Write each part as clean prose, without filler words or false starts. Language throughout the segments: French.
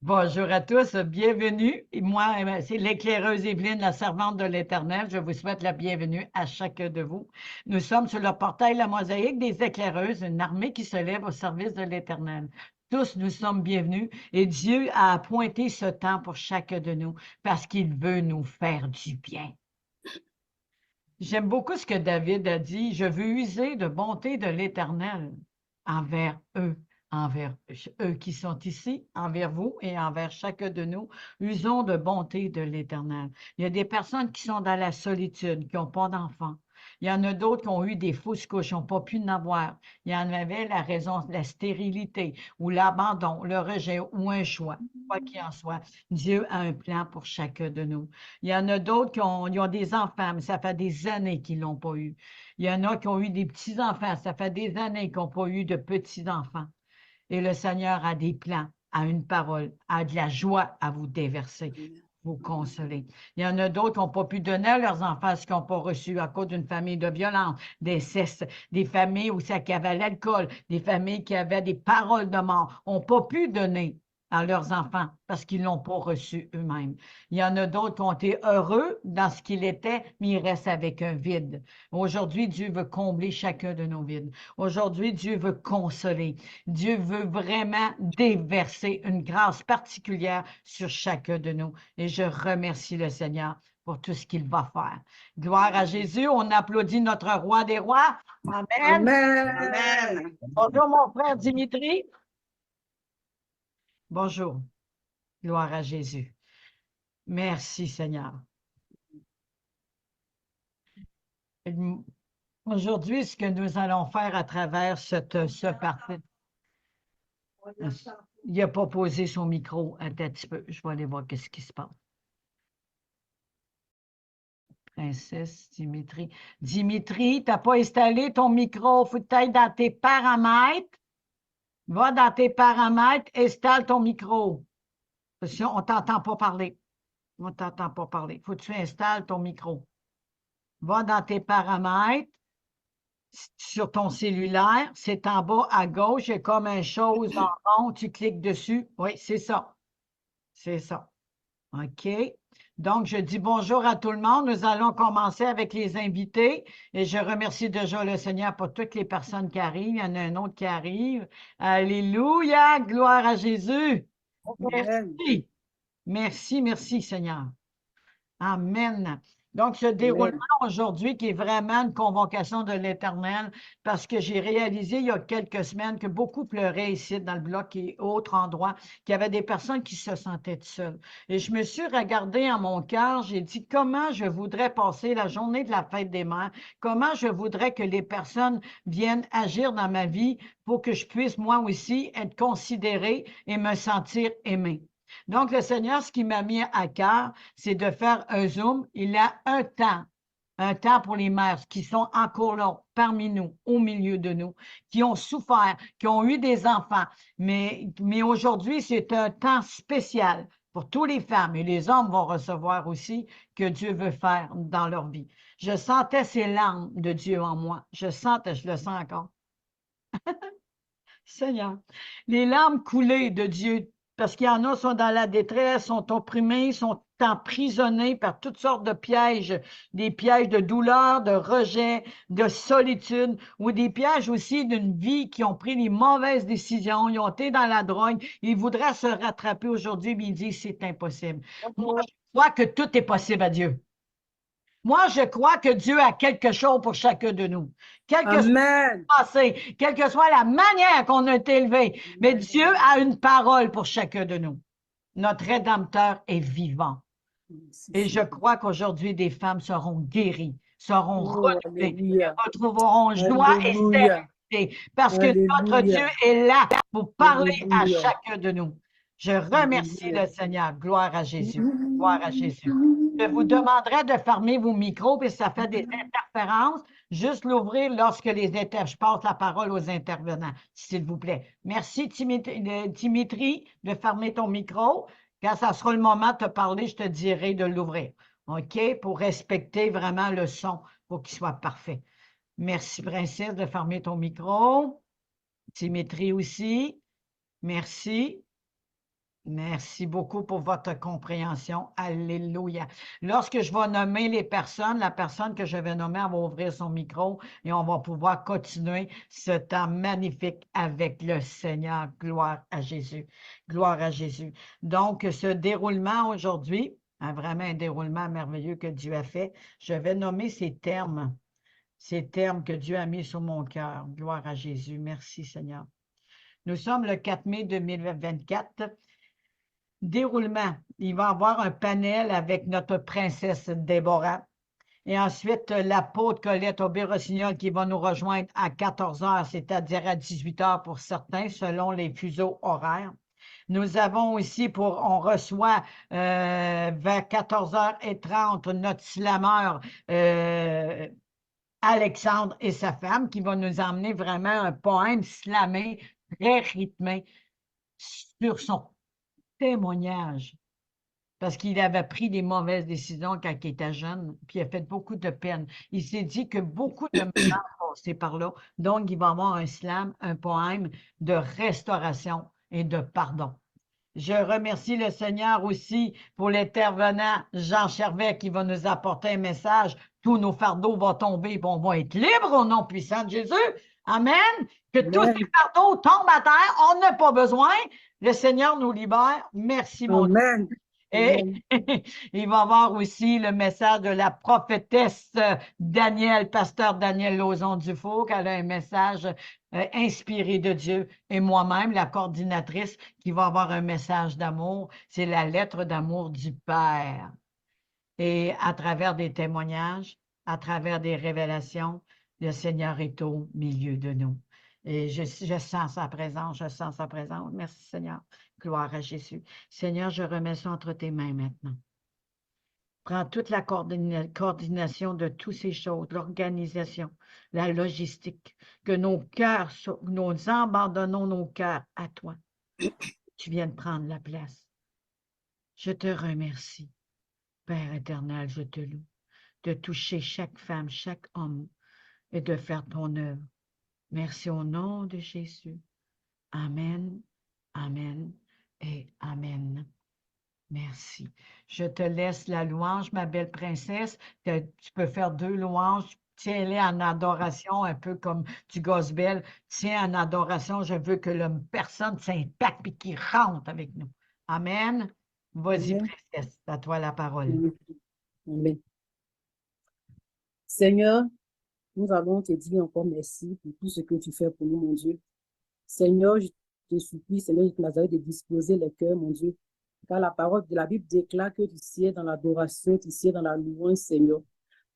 Bonjour à tous, bienvenue. Et moi, c'est l'éclaireuse Évelyne, la servante de l'Éternel. Je vous souhaite la bienvenue à chacun de vous. Nous sommes sur le portail La Mosaïque des éclaireuses, une armée qui se lève au service de l'Éternel. Tous nous sommes bienvenus et Dieu a appointé ce temps pour chacun de nous parce qu'il veut nous faire du bien. J'aime beaucoup ce que David a dit. Je veux user de bonté de l'Éternel envers eux qui sont ici, envers vous et envers chacun de nous. Usons de bonté de l'Éternel. Il y a des personnes qui sont dans la solitude, qui n'ont pas d'enfants. Il y en a d'autres qui ont eu des fausses couches, qui n'ont pas pu en avoir. Il y en avait la raison, la stérilité ou l'abandon, le rejet ou un choix. Quoi qu'il en soit, Dieu a un plan pour chacun de nous. Il y en a d'autres ils ont des enfants, mais ça fait des années qu'ils ne l'ont pas eu. Il y en a qui ont eu des petits-enfants, ça fait des années qu'ils n'ont pas eu de petits-enfants. Et le Seigneur a des plans, a une parole, a de la joie à vous déverser, vous consoler. Il y en a d'autres qui n'ont pas pu donner à leurs enfants ce qu'ils n'ont pas reçu à cause d'une famille de violence, d'inceste, des familles où ça qui avait l'alcool, des familles qui avaient des paroles de mort, n'ont pas pu donner à leurs enfants parce qu'ils ne l'ont pas reçu eux-mêmes. Il y en a d'autres qui ont été heureux dans ce qu'il était, mais ils restent avec un vide. Aujourd'hui, Dieu veut combler chacun de nos vides. Aujourd'hui, Dieu veut consoler. Dieu veut vraiment déverser une grâce particulière sur chacun de nous. Et je remercie le Seigneur pour tout ce qu'il va faire. Gloire à Jésus. On applaudit notre roi des rois. Amen. Amen. Bonjour, mon frère Dimitri. Bonjour. Gloire à Jésus. Merci, Seigneur. Aujourd'hui, ce que nous allons faire à travers ce parti, il n'a pas posé son micro un petit peu. Je vais aller voir qu'est-ce qui se passe. Princesse Dimitri. Dimitri, tu n'as pas installé ton micro. Il faut que tu ailles dans tes paramètres. Va dans tes paramètres, installe ton micro. Parce qu'on ne t'entend pas parler. On ne t'entend pas parler. Il faut que tu installes ton micro. Va dans tes paramètres sur ton cellulaire. C'est en bas à gauche. Il y a comme une chose en rond. Tu cliques dessus. Oui, c'est ça. C'est ça. OK. Donc, je dis bonjour à tout le monde. Nous allons commencer avec les invités et je remercie déjà le Seigneur pour toutes les personnes qui arrivent. Il y en a un autre qui arrive. Alléluia, gloire à Jésus. Amen. Merci. Merci, merci Seigneur. Amen. Donc, ce déroulement Amen. aujourd'hui qui est vraiment une convocation de l'Éternel, parce que j'ai réalisé il y a quelques semaines que beaucoup pleuraient ici dans le bloc et autres endroits, qu'il y avait des personnes qui se sentaient seules. Et je me suis regardée en mon cœur, j'ai dit comment je voudrais passer la journée de la fête des mères, comment je voudrais que les personnes viennent agir dans ma vie pour que je puisse moi aussi être considérée et me sentir aimée. Donc, le Seigneur, ce qui m'a mis à cœur, c'est de faire un Zoom. Il a un temps pour les mères qui sont encore là, parmi nous, au milieu de nous, qui ont souffert, qui ont eu des enfants. Mais aujourd'hui, c'est un temps spécial pour toutes les femmes et les hommes vont recevoir aussi que Dieu veut faire dans leur vie. Je sentais ces larmes de Dieu en moi. Je sentais, je le sens encore. Seigneur, les larmes coulées de Dieu, parce qu'il y en a qui sont dans la détresse, sont opprimés, sont emprisonnés par toutes sortes de pièges, des pièges de douleur, de rejet, de solitude, ou des pièges aussi d'une vie qui ont pris les mauvaises décisions, ils ont été dans la drogue, ils voudraient se rattraper aujourd'hui, mais ils disent c'est impossible. Moi, je crois que tout est possible à Dieu. Moi, je crois que Dieu a quelque chose pour chacun de nous. Quel que soit Amen. le passé, quelle que soit la manière qu'on a été élevé, mais Dieu a une parole pour chacun de nous. Notre Rédempteur est vivant. Et je crois qu'aujourd'hui, des femmes seront guéries, seront Oh, relevées, alléluia. retrouveront joie et Alléluia. sérénité, parce que notre Dieu Alléluia. est là pour parler à Alléluia. chacun de nous. Je remercie Alléluia. le Seigneur. Gloire à Jésus. Gloire à Jésus. Je vous demanderai de fermer vos micros, puis ça fait des interférences. Juste l'ouvrir lorsque je passe la parole aux intervenants, s'il vous plaît. Merci, Dimitri, de fermer ton micro. Quand ça sera le moment de te parler, je te dirai de l'ouvrir. OK? Pour respecter vraiment le son, pour qu'il soit parfait. Merci, Princesse, de fermer ton micro. Dimitri aussi. Merci. Merci beaucoup pour votre compréhension. Alléluia. Lorsque je vais nommer les personnes, la personne que je vais nommer, elle va ouvrir son micro et on va pouvoir continuer ce temps magnifique avec le Seigneur. Gloire à Jésus. Gloire à Jésus. Donc, ce déroulement aujourd'hui, vraiment un déroulement merveilleux que Dieu a fait, je vais nommer ces termes que Dieu a mis sur mon cœur. Gloire à Jésus. Merci, Seigneur. Nous sommes le 4 mai 2024. Déroulement. Il va y avoir un panel avec notre princesse Déborah. Et ensuite, l'apôtre Colette Aubé-Rossignol qui va nous rejoindre à 14 heures, c'est-à-dire à 18 heures pour certains, selon les fuseaux horaires. Nous avons aussi on reçoit vers 14h30 notre slameur Alexandre et sa femme qui va nous emmener vraiment un poème slamé, très rythmé sur son témoignage parce qu'il avait pris des mauvaises décisions quand il était jeune, puis il a fait beaucoup de peine. Il s'est dit que beaucoup de gens passaient par là, donc il va avoir un slam, un poème de restauration et de pardon. Je remercie le Seigneur aussi pour l'intervenant Jean Chervet qui va nous apporter un message. Tous nos fardeaux vont tomber et on va être libres au nom puissant de Jésus. Amen. Que tous ces fardeaux tombent à terre. On n'a pas besoin. Le Seigneur nous libère. Merci, mon Dieu. Amen. Et il va y avoir aussi le message de la prophétesse pasteur Daniel Lauzon-Dufault, qui a un message inspiré de Dieu. Et moi-même, la coordinatrice, qui va avoir un message d'amour. C'est la lettre d'amour du Père. Et à travers des témoignages, à travers des révélations, le Seigneur est au milieu de nous. Et je sens sa présence, je sens sa présence. Merci, Seigneur. Gloire à Jésus. Seigneur, je remets ça entre tes mains maintenant. Prends toute la coordination de toutes ces choses, l'organisation, la logistique, que nos cœurs, nous abandonnons nos cœurs à toi. Tu viennes prendre la place. Je te remercie, Père éternel, je te loue, de toucher chaque femme, chaque homme et de faire ton œuvre. Merci au nom de Jésus. Amen, amen et amen. Merci. Je te laisse la louange, ma belle princesse. Tu peux faire 2 louanges. Tiens-les en adoration, un peu comme du gospel. Tiens en adoration. Je veux que la personne s'impacte et qu'il rentre avec nous. Amen. Vas-y, Amen. princesse. À toi la parole. Amen. Seigneur, nous allons te dire encore merci pour tout ce que tu fais pour nous, mon Dieu. Seigneur, je te supplie, Seigneur de Nazareth, de disposer les cœurs, mon Dieu. Car la parole de la Bible déclare que tu sieds dans l'adoration, tu sieds dans la louange, Seigneur.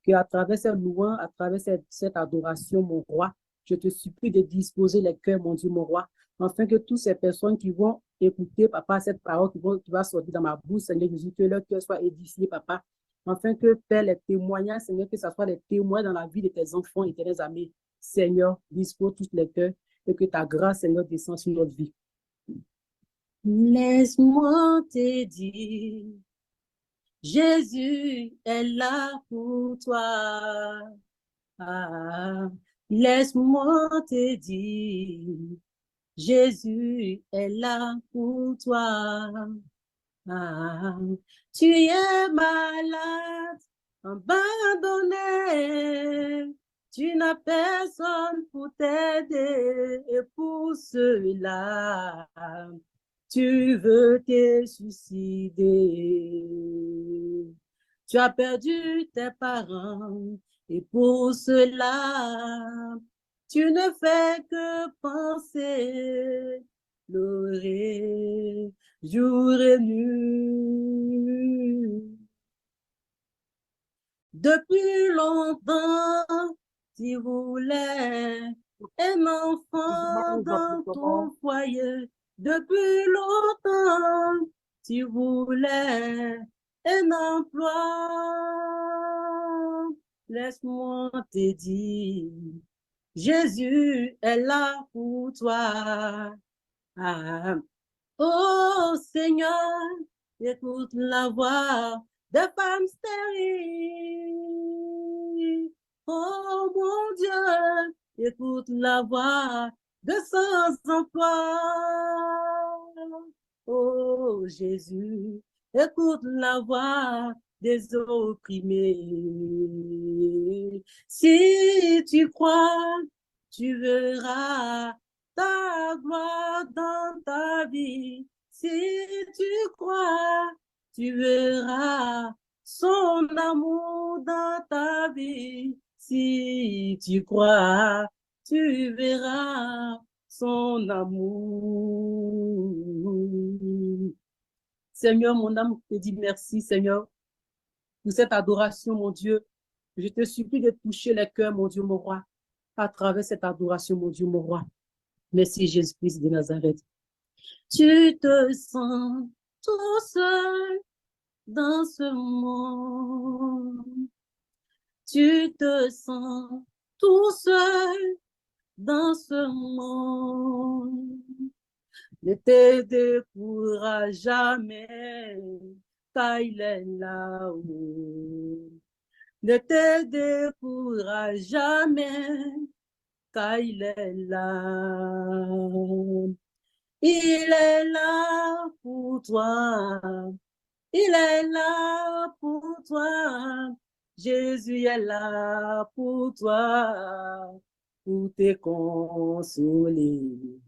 Qu'à travers cette louange, à travers cette adoration, mon roi, je te supplie de disposer les cœurs, mon Dieu, mon roi, afin que toutes ces personnes qui vont écouter, papa, cette parole qui va sortir dans ma bouche, Seigneur Jésus, que leur cœur soit édifié, papa, afin que, Père, les témoignages, Seigneur, que ce soit des témoins dans la vie de tes enfants et tes amis. Seigneur, dispose tous les cœurs et que ta grâce, Seigneur, descende sur notre vie. Laisse-moi te dire, Jésus est là pour toi. Ah, laisse-moi te dire, Jésus est là pour toi. Ah, tu es malade, abandonné, tu n'as personne pour t'aider et pour cela, tu veux te suicider. Tu as perdu tes parents et pour cela, tu ne fais que penser, pleurer jour et nuit. Depuis longtemps, tu voulais un enfant dans ton foyer. Depuis longtemps, tu voulais un emploi. Laisse-moi te dire, Jésus est là pour toi. Ah. Oh Seigneur, écoute la voix des femmes stériles. Oh mon Dieu, écoute la voix de sans emploi. Oh Oh Jésus, écoute la voix des opprimés. Si tu crois, tu verras ta gloire dans ta vie. Si tu crois, tu verras son amour dans ta vie. Si tu crois, tu verras son amour. Seigneur, mon âme te dit merci, Seigneur, pour cette adoration, mon Dieu. Je te supplie de toucher les cœurs, mon Dieu, mon roi, à travers cette adoration, mon Dieu, mon roi. Merci, Jésus-Christ de Nazareth. Tu te sens tout seul dans ce monde. Tu te sens tout seul dans ce monde. Ne te décourage jamais, car il est là-haut. Ne te décourage jamais, car il est là. Il est là pour toi. Il est là pour toi. Jésus est là pour toi, pour te consoler.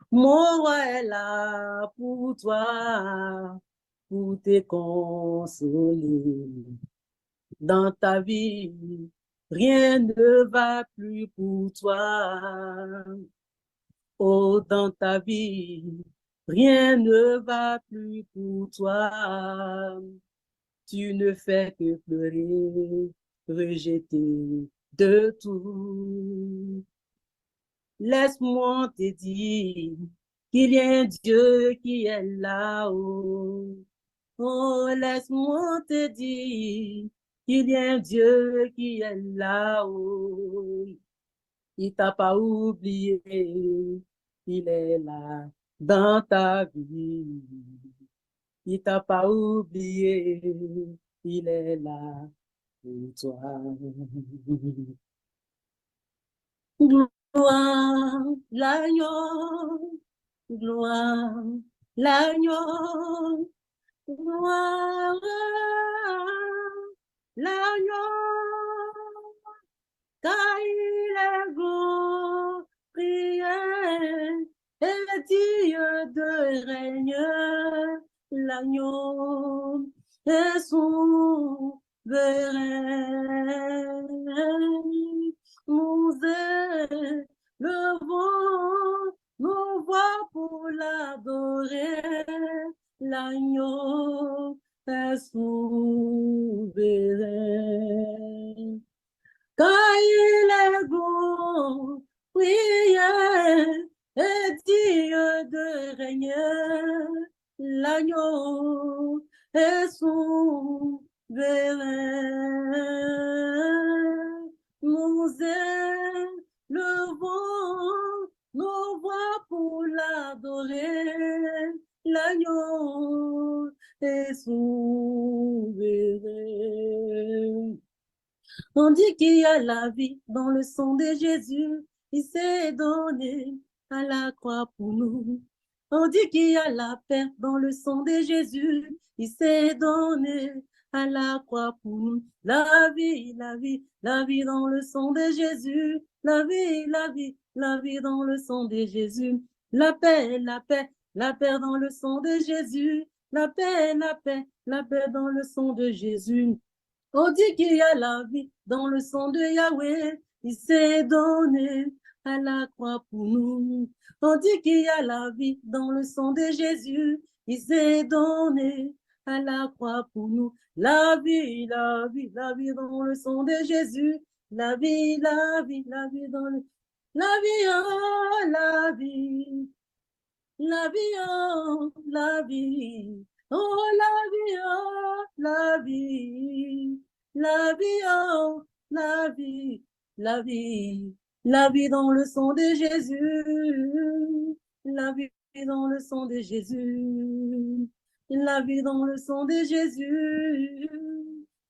Mon roi est là pour toi, pour te consoler. Dans ta vie, rien ne va plus pour toi. Oh, dans ta vie, rien ne va plus pour toi. Tu ne fais que pleurer, rejeter de tout. Laisse-moi te dire qu'il y a un Dieu qui est là-haut. Oh, laisse-moi te dire qu'il y a un Dieu qui est là-haut. Il t'a pas oublié, il est là dans ta vie. Il t'a pas oublié, il est là pour toi. Gloire, l'agneau, gloire, l'agneau, gloire, l'agneau, car il est glorieux et dieu de règne, l'agneau est souverain. Nous élevons nos voix pour l'adorer, l'agneau est souverain. Car il est bon, prière et Dieu de régner, l'agneau est souverain. Nous élevons nos voix pour l'adorer, l'agneau est souverain. On dit qu'il y a la vie dans le sang de Jésus. Il s'est donné à la croix pour nous. On dit qu'il y a la paix dans le sang de Jésus. Il s'est donné à la croix pour nous. La vie, la vie, la vie dans le sang de Jésus. La vie, la vie, la vie dans le sang de Jésus. La paix, la paix, la paix dans le sang de Jésus. La paix, la paix, la paix dans le sang de Jésus. On dit qu'il y a la vie dans le sang de Yahweh. Il s'est donné à la croix pour nous. On dit qu'il y a la vie dans le sang de Jésus. Il s'est donné à la croix pour nous. La vie, la vie, la vie dans le sang de Jésus. La vie, la vie, la vie dans le... La vie, oh, la vie. La vie, oh, la vie. Oh, la vie, oh, la vie. La vie, oh, la vie. La vie. La vie dans le sang de Jésus. La vie dans le sang de Jésus. La vie dans le sang de Jésus.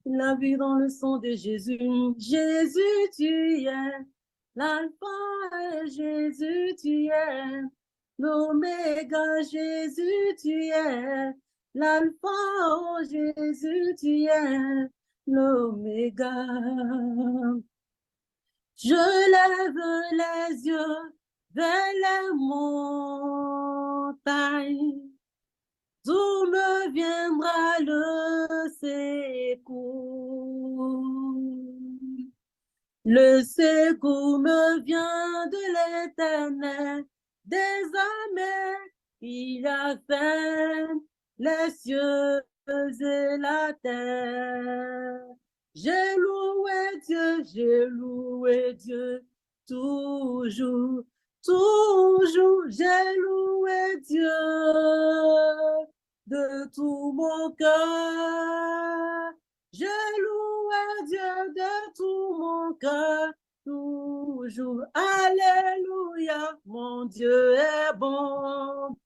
La vie dans le sang de Jésus. Jésus, tu es l'alpha et Jésus, tu es l'oméga. Jésus, tu es l'alpha, oh Jésus, tu es l'oméga. Je lève les yeux vers les montagnes, d'où me viendra le secours. Le secours me vient de l'Éternel, des armées. Il a fait les cieux et la terre. J'ai loué Dieu, toujours, toujours, j'ai loué Dieu de tout mon cœur. J'ai loué Dieu de tout mon cœur, toujours. Alléluia, mon Dieu est bon.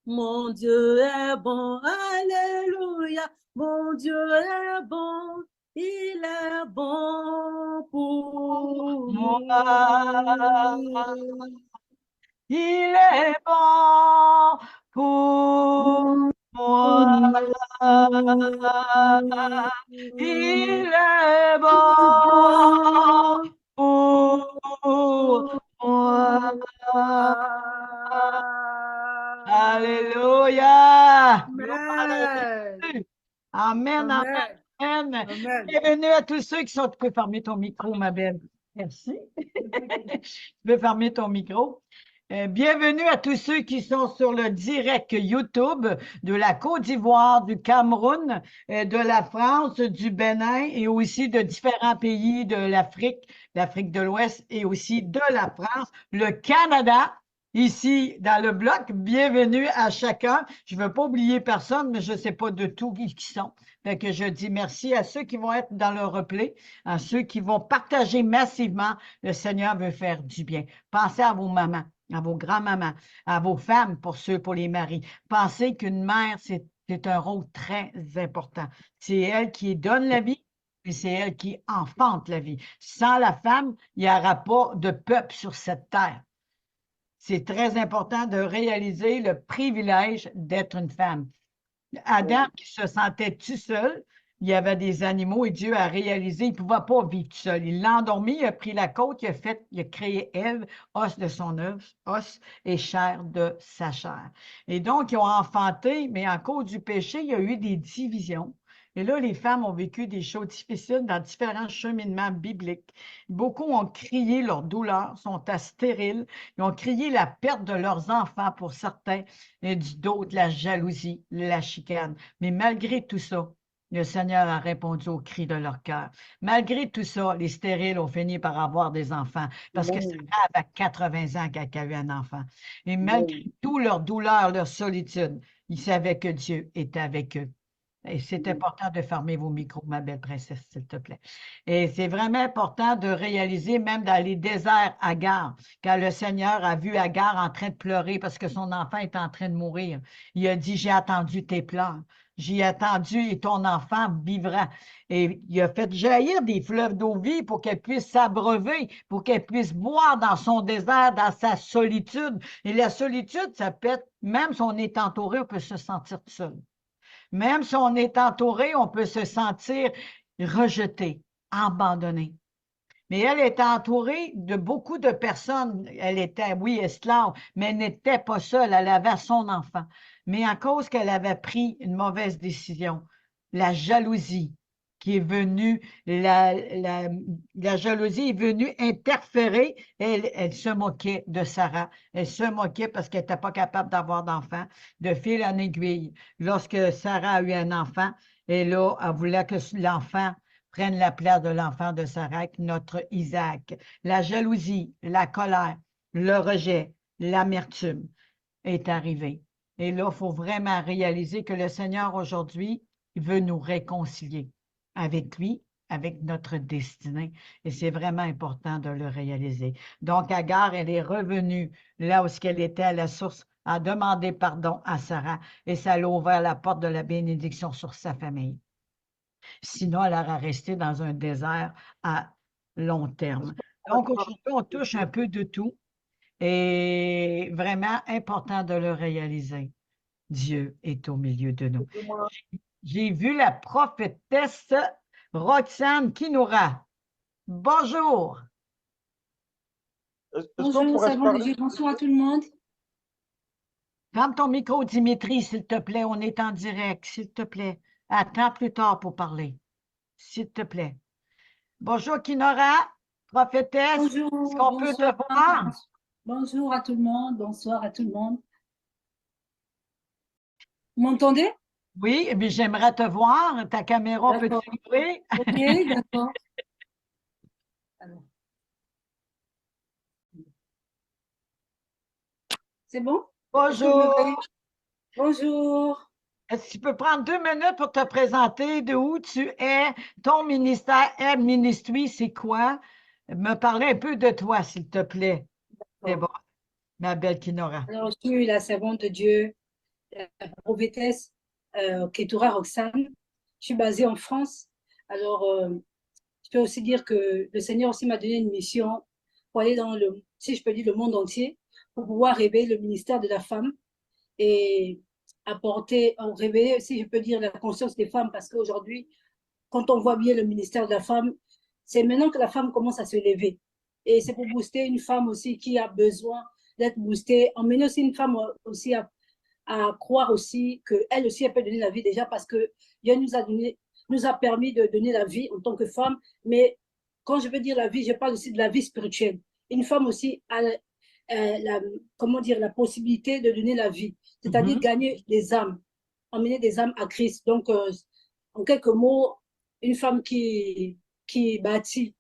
Mon Dieu est bon, alléluia, mon Dieu est bon, il est bon pour Moi, nous. il est bon pour moi. Il est bon pour moi. Alléluia. Gloire à Amen. Dieu. Amen, amen, Amen. amen. Amen. Bienvenue à tous ceux qui sont. Tu peux fermer ton micro, ma belle. Merci. Tu peux fermer ton micro. Bienvenue à tous ceux qui sont sur le direct YouTube de la Côte d'Ivoire, du Cameroun, de la France, du Bénin et aussi de différents pays de l'Afrique de l'Ouest et aussi de la France, le Canada. Ici, dans le bloc, bienvenue à chacun. Je ne veux pas oublier personne, mais je ne sais pas de tout qui sont. Fait que je dis merci à ceux qui vont être dans le replay, à ceux qui vont partager massivement. Le Seigneur veut faire du bien. Pensez à vos mamans, à vos grands-mamans, à vos femmes, pour les maris. Pensez qu'une mère, c'est un rôle très important. C'est elle qui donne la vie et c'est elle qui enfante la vie. Sans la femme, il n'y aura pas de peuple sur cette terre. C'est très important de réaliser le privilège d'être une femme. Adam, qui se sentait tout seul, il y avait des animaux et Dieu a réalisé, il ne pouvait pas vivre tout seul. Il l'a endormi, il a pris la côte, il a créé Ève, os de son os et chair de sa chair. Et donc, ils ont enfanté, mais en cause du péché, il y a eu des divisions. Et là, les femmes ont vécu des choses difficiles dans différents cheminements bibliques. Beaucoup ont crié leur douleur, sont stériles. Ils ont crié la perte de leurs enfants pour certains et d'autres, la jalousie, la chicane. Mais malgré tout ça, le Seigneur a répondu aux cris de leur cœur. Malgré tout ça, les stériles ont fini par avoir des enfants parce que Amen. Sarah avait 80 ans quand elle a eu un enfant. Et malgré Amen. tout leur douleur, leur solitude, ils savaient que Dieu était avec eux. Et c'est important de fermer vos micros, ma belle princesse, s'il te plaît. Et c'est vraiment important de réaliser, même dans les déserts, Agar, quand le Seigneur a vu Agar en train de pleurer parce que son enfant est en train de mourir, il a dit, j'ai attendu tes pleurs. J'ai attendu et ton enfant vivra. Et il a fait jaillir des fleuves d'eau vive pour qu'elle puisse s'abreuver, pour qu'elle puisse boire dans son désert, dans sa solitude. Et la solitude, ça peut être, même si on est entouré, on peut se sentir seul. Même si on est entouré, on peut se sentir rejeté, abandonné. Mais elle était entourée de beaucoup de personnes. Elle était, oui, esclave, mais elle n'était pas seule. Elle avait son enfant. Mais à cause qu'elle avait pris une mauvaise décision, la jalousie qui est venue, la jalousie est venue interférer. Elle se moquait de Sarah. Elle se moquait parce qu'elle n'était pas capable d'avoir d'enfant. De fil en aiguille, lorsque Sarah a eu un enfant, et là, elle voulait que l'enfant prenne la place de l'enfant de Sarah, notre Isaac. La jalousie, la colère, le rejet, l'amertume est arrivée. Et là, il faut vraiment réaliser que le Seigneur aujourd'hui veut nous réconcilier avec lui, avec notre destinée. Et c'est vraiment important de le réaliser. Donc, Agar, elle est revenue là où elle était à la source, a demandé pardon à Sarah et ça l'a ouvert la porte de la bénédiction sur sa famille. Sinon, elle aurait resté dans un désert à long terme. Donc, aujourd'hui, on touche un peu de tout et vraiment important de le réaliser. Dieu est au milieu de nous. Bonjour, J'ai vu la prophétesse Roxane Kinoura. Bonjour. Est-ce qu'on Bonjour, pourrait ça se va, parler? bonsoir à tout le monde. Ferme ton micro, Dimitri, s'il te plaît. On est en direct, s'il te plaît. Attends plus tard pour parler. S'il te plaît. Bonjour, Kinora, prophétesse. Est-ce Bonjour, qu'on peut te bonsoir, voir? bonjour à tout le monde, bonsoir à tout le monde. Vous m'entendez? Oui, mais j'aimerais te voir. Ta caméra D'accord. peut-tu ouvrir? Ok, d'accord. Alors. C'est bon? Est-ce que vous me Bonjour. voyez? Bonjour. Est-ce que tu peux prendre 2 minutes pour te présenter de où tu es, ton ministère, ministry, c'est quoi? Me parler un peu de toi, s'il te plaît. C'est bon, ma belle Kinora. Alors, je suis la servante de Dieu, la prophétesse Ketura Roxane. Je suis basée en France. Alors, je peux aussi dire que le Seigneur aussi m'a donné une mission pour aller dans le, si je peux dire, le monde entier, pour pouvoir révéler le ministère de la femme et apporter, révéler, si je peux dire, la conscience des femmes, parce qu'aujourd'hui, quand on voit bien le ministère de la femme, c'est maintenant que la femme commence à se lever. Et c'est pour booster une femme aussi qui a besoin d'être boostée, emmener aussi une femme aussi à croire aussi qu'elle aussi, elle peut donner la vie déjà parce que Dieu nous a permis de donner la vie en tant que femme. Mais quand je veux dire la vie, je parle aussi de la vie spirituelle. Une femme aussi a comment dire, la possibilité de donner la vie, c'est-à-dire gagner des âmes, emmener des âmes à Christ. Donc, en quelques mots, une femme qui bâtit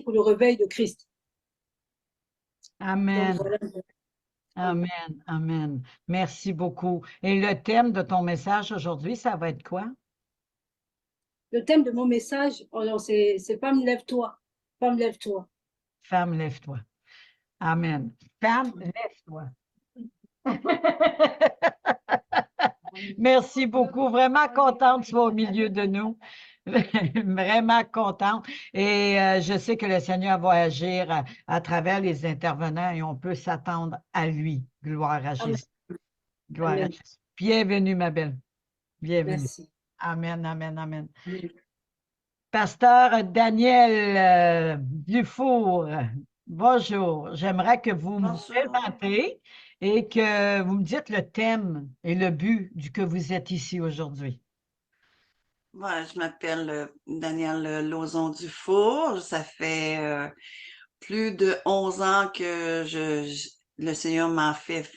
pour le réveil de Christ. Donc, Amen, voilà. amen, amen. Merci beaucoup. Et le thème de ton message aujourd'hui, ça va être quoi? Le thème de mon message, alors c'est Femme, lève-toi. Femme, lève-toi. Femme, lève-toi. Amen. Femme, lève-toi. Merci beaucoup. Vraiment contente que tu sois au milieu de nous. Vraiment contente. Et je sais que le Seigneur va agir à travers les intervenants et on peut s'attendre à lui. Gloire à Amen. Jésus. Gloire à Amen. Jésus. Bienvenue, ma belle. Bienvenue. Merci. Amen, amen, amen. Amen. Pasteur Daniel Dufour, bonjour. J'aimerais que vous me présentez et que vous me dites le thème et le but du que vous êtes ici aujourd'hui. Voilà, je m'appelle Danielle Lauzon-Dufour. Ça fait plus de 11 ans que le Seigneur m'a fait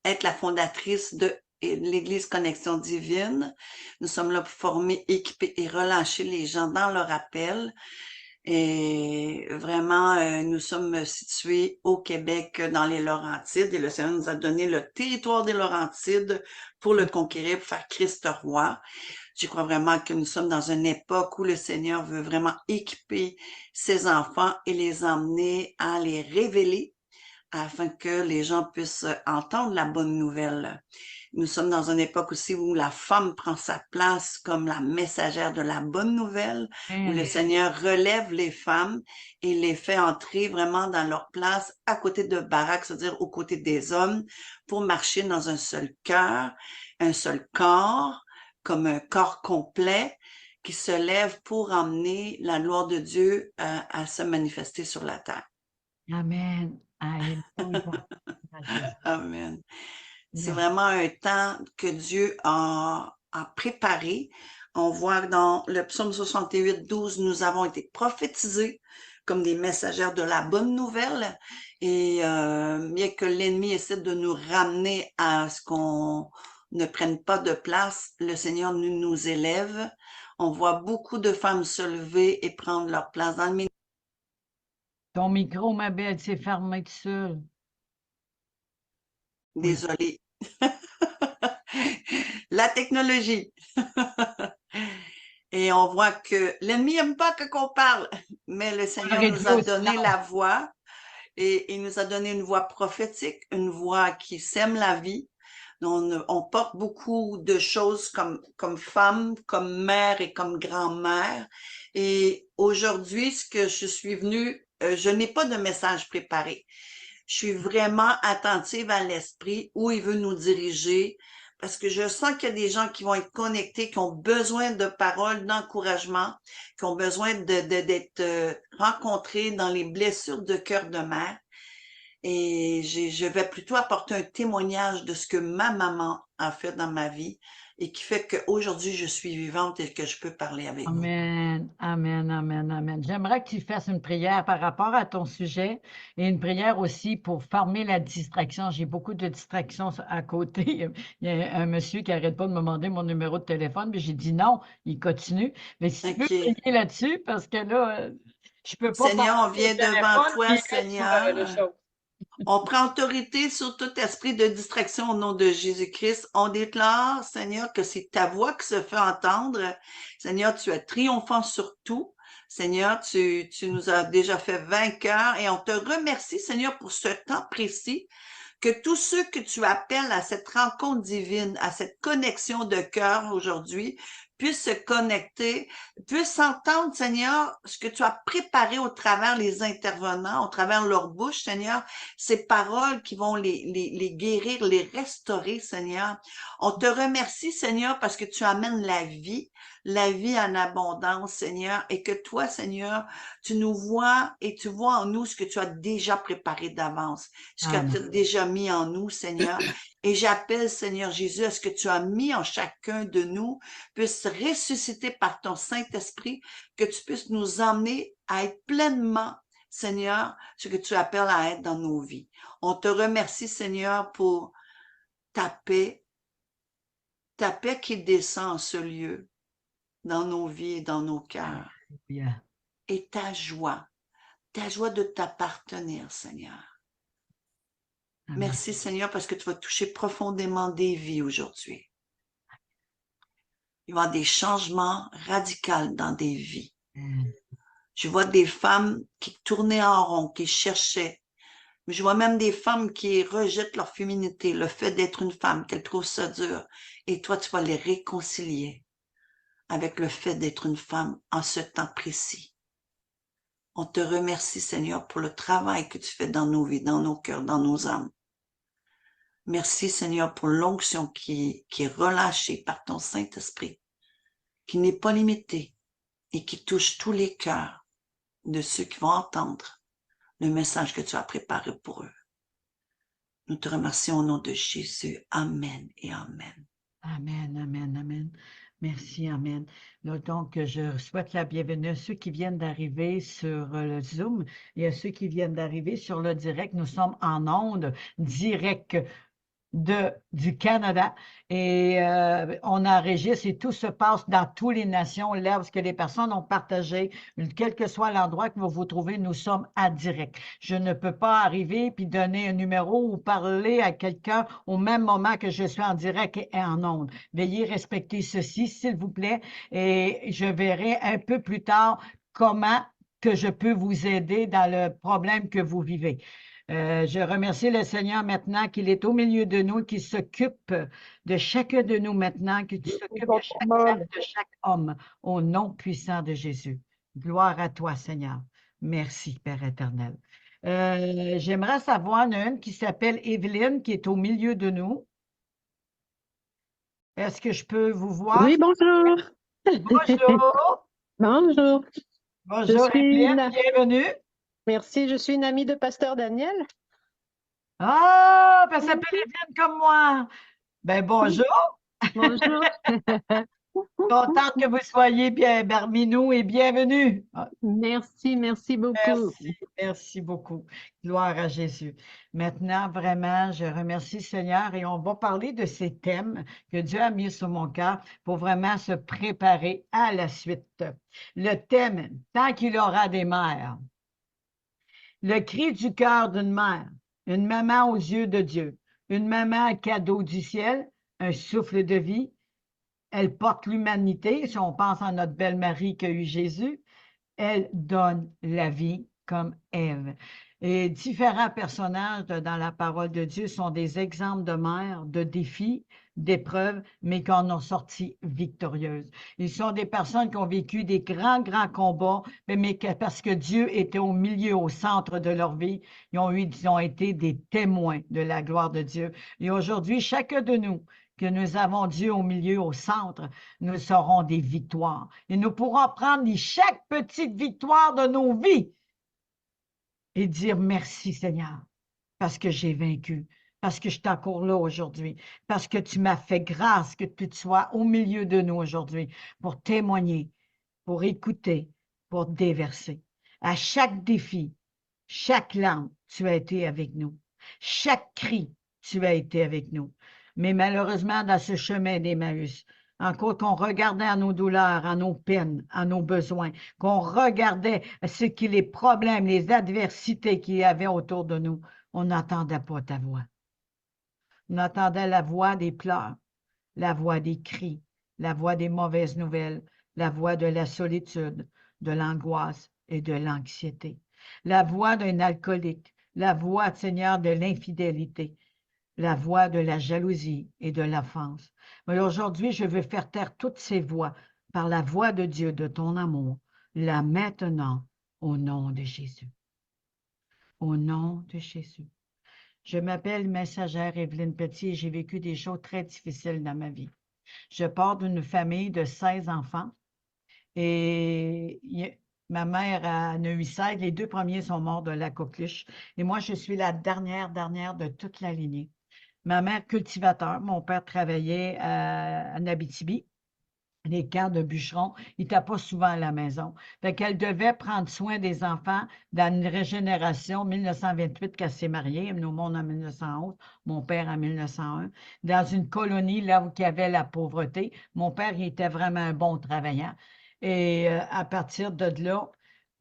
être la fondatrice de l'Église Connexion Divine. Nous sommes là pour former, équiper et relâcher les gens dans leur appel. Et vraiment, nous sommes situés au Québec, dans les Laurentides, et le Seigneur nous a donné le territoire des Laurentides pour le conquérir, pour faire Christ roi. Je crois vraiment que nous sommes dans une époque où le Seigneur veut vraiment équiper ses enfants et les emmener à les révéler afin que les gens puissent entendre la bonne nouvelle. Nous sommes dans une époque aussi où la femme prend sa place comme la messagère de la bonne nouvelle, où le Seigneur relève les femmes et les fait entrer vraiment dans leur place à côté de Barak, c'est-à-dire aux côtés des hommes, pour marcher dans un seul cœur, un seul corps, comme un corps complet qui se lève pour emmener la gloire de Dieu à se manifester sur la terre. Amen. Alléluia. Amen. C'est Merci. vraiment un temps que Dieu a préparé. On voit dans le psaume 68, 12, nous avons été prophétisés comme des messagères de la bonne nouvelle. Et bien que l'ennemi essaie de nous ramener à ce qu'on ne prenne pas de place, le Seigneur nous élève. On voit beaucoup de femmes se lever et prendre leur place dans le ministère. Ton micro, ma belle, c'est fermé tout seul. Oui. Désolée. La technologie. Et on voit que l'ennemi n'aime pas qu'on parle, mais le Seigneur nous a donné la voix et il nous a donné une voix prophétique, une voix qui sème la vie. On porte beaucoup de choses comme femme, comme mère et comme grand-mère. Et aujourd'hui, ce que je suis venue, je n'ai pas de message préparé. Je suis vraiment attentive à l'esprit, où il veut nous diriger, parce que je sens qu'il y a des gens qui vont être connectés, qui ont besoin de paroles d'encouragement, qui ont besoin d'être rencontrés dans les blessures de cœur de mère. Et je vais plutôt apporter un témoignage de ce que ma maman a fait dans ma vie et qui fait qu'aujourd'hui, je suis vivante et que je peux parler avec vous. Amen, amen, amen, amen. J'aimerais que tu fasses une prière par rapport à ton sujet et une prière aussi pour fermer la distraction. J'ai beaucoup de distractions à côté. Il y a un monsieur qui arrête pas de me demander mon numéro de téléphone, mais j'ai dit non, il continue. Mais si tu veux OK. prier là-dessus, parce que là, je peux pas Seigneur, on parler au vient devant téléphone toi, puis être sur Seigneur. le show. On prend autorité sur tout esprit de distraction au nom de Jésus-Christ. On déclare, Seigneur, que c'est ta voix qui se fait entendre. Seigneur, tu es triomphant sur tout. Seigneur, tu nous as déjà fait vainqueurs et on te remercie, Seigneur, pour ce temps précis, que tous ceux que tu appelles à cette rencontre divine, à cette connexion de cœur aujourd'hui, puissent se connecter, puissent entendre, Seigneur, ce que tu as préparé au travers les intervenants, au travers leur bouche, Seigneur, ces paroles qui vont les guérir, les restaurer, Seigneur. On te remercie, Seigneur, parce que tu amènes la vie en abondance, Seigneur, et que toi, Seigneur, tu nous vois et tu vois en nous ce que tu as déjà préparé d'avance, ce que tu as déjà mis en nous, Seigneur. Et j'appelle, Seigneur Jésus, à ce que tu as mis en chacun de nous, puisse ressusciter par ton Saint-Esprit, que tu puisses nous emmener à être pleinement, Seigneur, ce que tu appelles à être dans nos vies. On te remercie, Seigneur, pour ta paix qui descend en ce lieu, dans nos vies et dans nos cœurs. Alléluia. Et ta joie de t'appartenir, Seigneur. Amen. Merci, Seigneur, parce que tu vas toucher profondément des vies aujourd'hui. Il va y avoir des changements radicaux dans des vies. Je vois des femmes qui tournaient en rond, qui cherchaient. Mais je vois même des femmes qui rejettent leur féminité, le fait d'être une femme, qu'elles trouvent ça dur. Et toi, tu vas les réconcilier avec le fait d'être une femme en ce temps précis. On te remercie, Seigneur, pour le travail que tu fais dans nos vies, dans nos cœurs, dans nos âmes. Merci, Seigneur, pour l'onction qui est relâchée par ton Saint-Esprit, qui n'est pas limitée et qui touche tous les cœurs de ceux qui vont entendre le message que tu as préparé pour eux. Nous te remercions au nom de Jésus. Amen et amen. Amen, amen, amen. Merci, amen. Là, donc, je souhaite la bienvenue à ceux qui viennent d'arriver sur le Zoom et à ceux qui viennent d'arriver sur le direct. Nous sommes en ondes direct du Canada et on enregistre et tout se passe dans toutes les nations là où les personnes ont partagé, quel que soit l'endroit que vous vous trouvez, nous sommes à direct. Je ne peux pas arriver puis donner un numéro ou parler à quelqu'un au même moment que je suis en direct et en ondes. Veuillez respecter ceci, s'il vous plaît, et je verrai un peu plus tard comment que je peux vous aider dans le problème que vous vivez. Je remercie le Seigneur maintenant qu'il est au milieu de nous, qu'il s'occupe de chacun de nous maintenant, qu'il s'occupe de chaque femme, de chaque homme, au nom puissant de Jésus. Gloire à toi, Seigneur. Merci, Père éternel. J'aimerais savoir une qui s'appelle Evelyne, qui est au milieu de nous. Est-ce que je peux vous voir? Oui, bonjour. Bonjour. Bonjour. Bonjour, Evelyne, bienvenue. Merci, je suis une amie de Pasteur Daniel. Ah, ben, ça s'appelle Evelyne comme moi. Ben, bonjour. Bonjour. Contente que vous soyez bien parmi nous et bienvenue. Merci beaucoup. Merci beaucoup. Gloire à Jésus. Maintenant, vraiment, je remercie le Seigneur et on va parler de ces thèmes que Dieu a mis sur mon cœur pour vraiment se préparer à la suite. Le thème, tant qu'il aura des mères. Le cri du cœur d'une mère, une maman aux yeux de Dieu, une maman cadeau du ciel, un souffle de vie. Elle porte l'humanité, si on pense à notre belle Marie qui a eu Jésus, elle donne la vie comme Ève. Et différents personnages dans la parole de Dieu sont des exemples de mères, de défis, d'épreuves, mais qui en ont sorti victorieuses. Ils sont des personnes qui ont vécu des grands, grands combats, mais parce que Dieu était au milieu, au centre de leur vie, ils ont été des témoins de la gloire de Dieu. Et aujourd'hui, chacun de nous, que nous avons Dieu au milieu, au centre, nous saurons des victoires. Et nous pourrons prendre chaque petite victoire de nos vies et dire merci Seigneur, parce que j'ai vaincu, parce que je suis encore là aujourd'hui, parce que tu m'as fait grâce que tu sois au milieu de nous aujourd'hui pour témoigner, pour écouter, pour déverser. À chaque défi, chaque larme, tu as été avec nous. Chaque cri, tu as été avec nous. Mais malheureusement, dans ce chemin d'Emmaüs, encore qu'on regardait à nos douleurs, à nos peines, à nos besoins, qu'on regardait les problèmes, les adversités qu'il y avait autour de nous, on n'entendait pas ta voix. On entendait la voix des pleurs, la voix des cris, la voix des mauvaises nouvelles, la voix de la solitude, de l'angoisse et de l'anxiété, la voix d'un alcoolique, la voix, Seigneur, de l'infidélité, la voix de la jalousie et de l'offense. Mais aujourd'hui, je veux faire taire toutes ces voix par la voix de Dieu, de ton amour, là maintenant, au nom de Jésus. Au nom de Jésus. Je m'appelle messagère Evelyne Petit et j'ai vécu des choses très difficiles dans ma vie. Je pars d'une famille de 16 enfants et ma mère en a eu 7. Les 2 premiers sont morts de la coqueluche et moi, je suis la dernière de toute la lignée. Ma mère, cultivateur, mon père travaillait en Abitibi, les camps de bûcherons, il n'était pas souvent à la maison. Fait qu'elle devait prendre soin des enfants dans une régénération 1928 qu'elle s'est mariée, elle est au monde en 1911, mon père en 1901, dans une colonie là où il y avait la pauvreté. Mon père, il était vraiment un bon travaillant. Et à partir de là,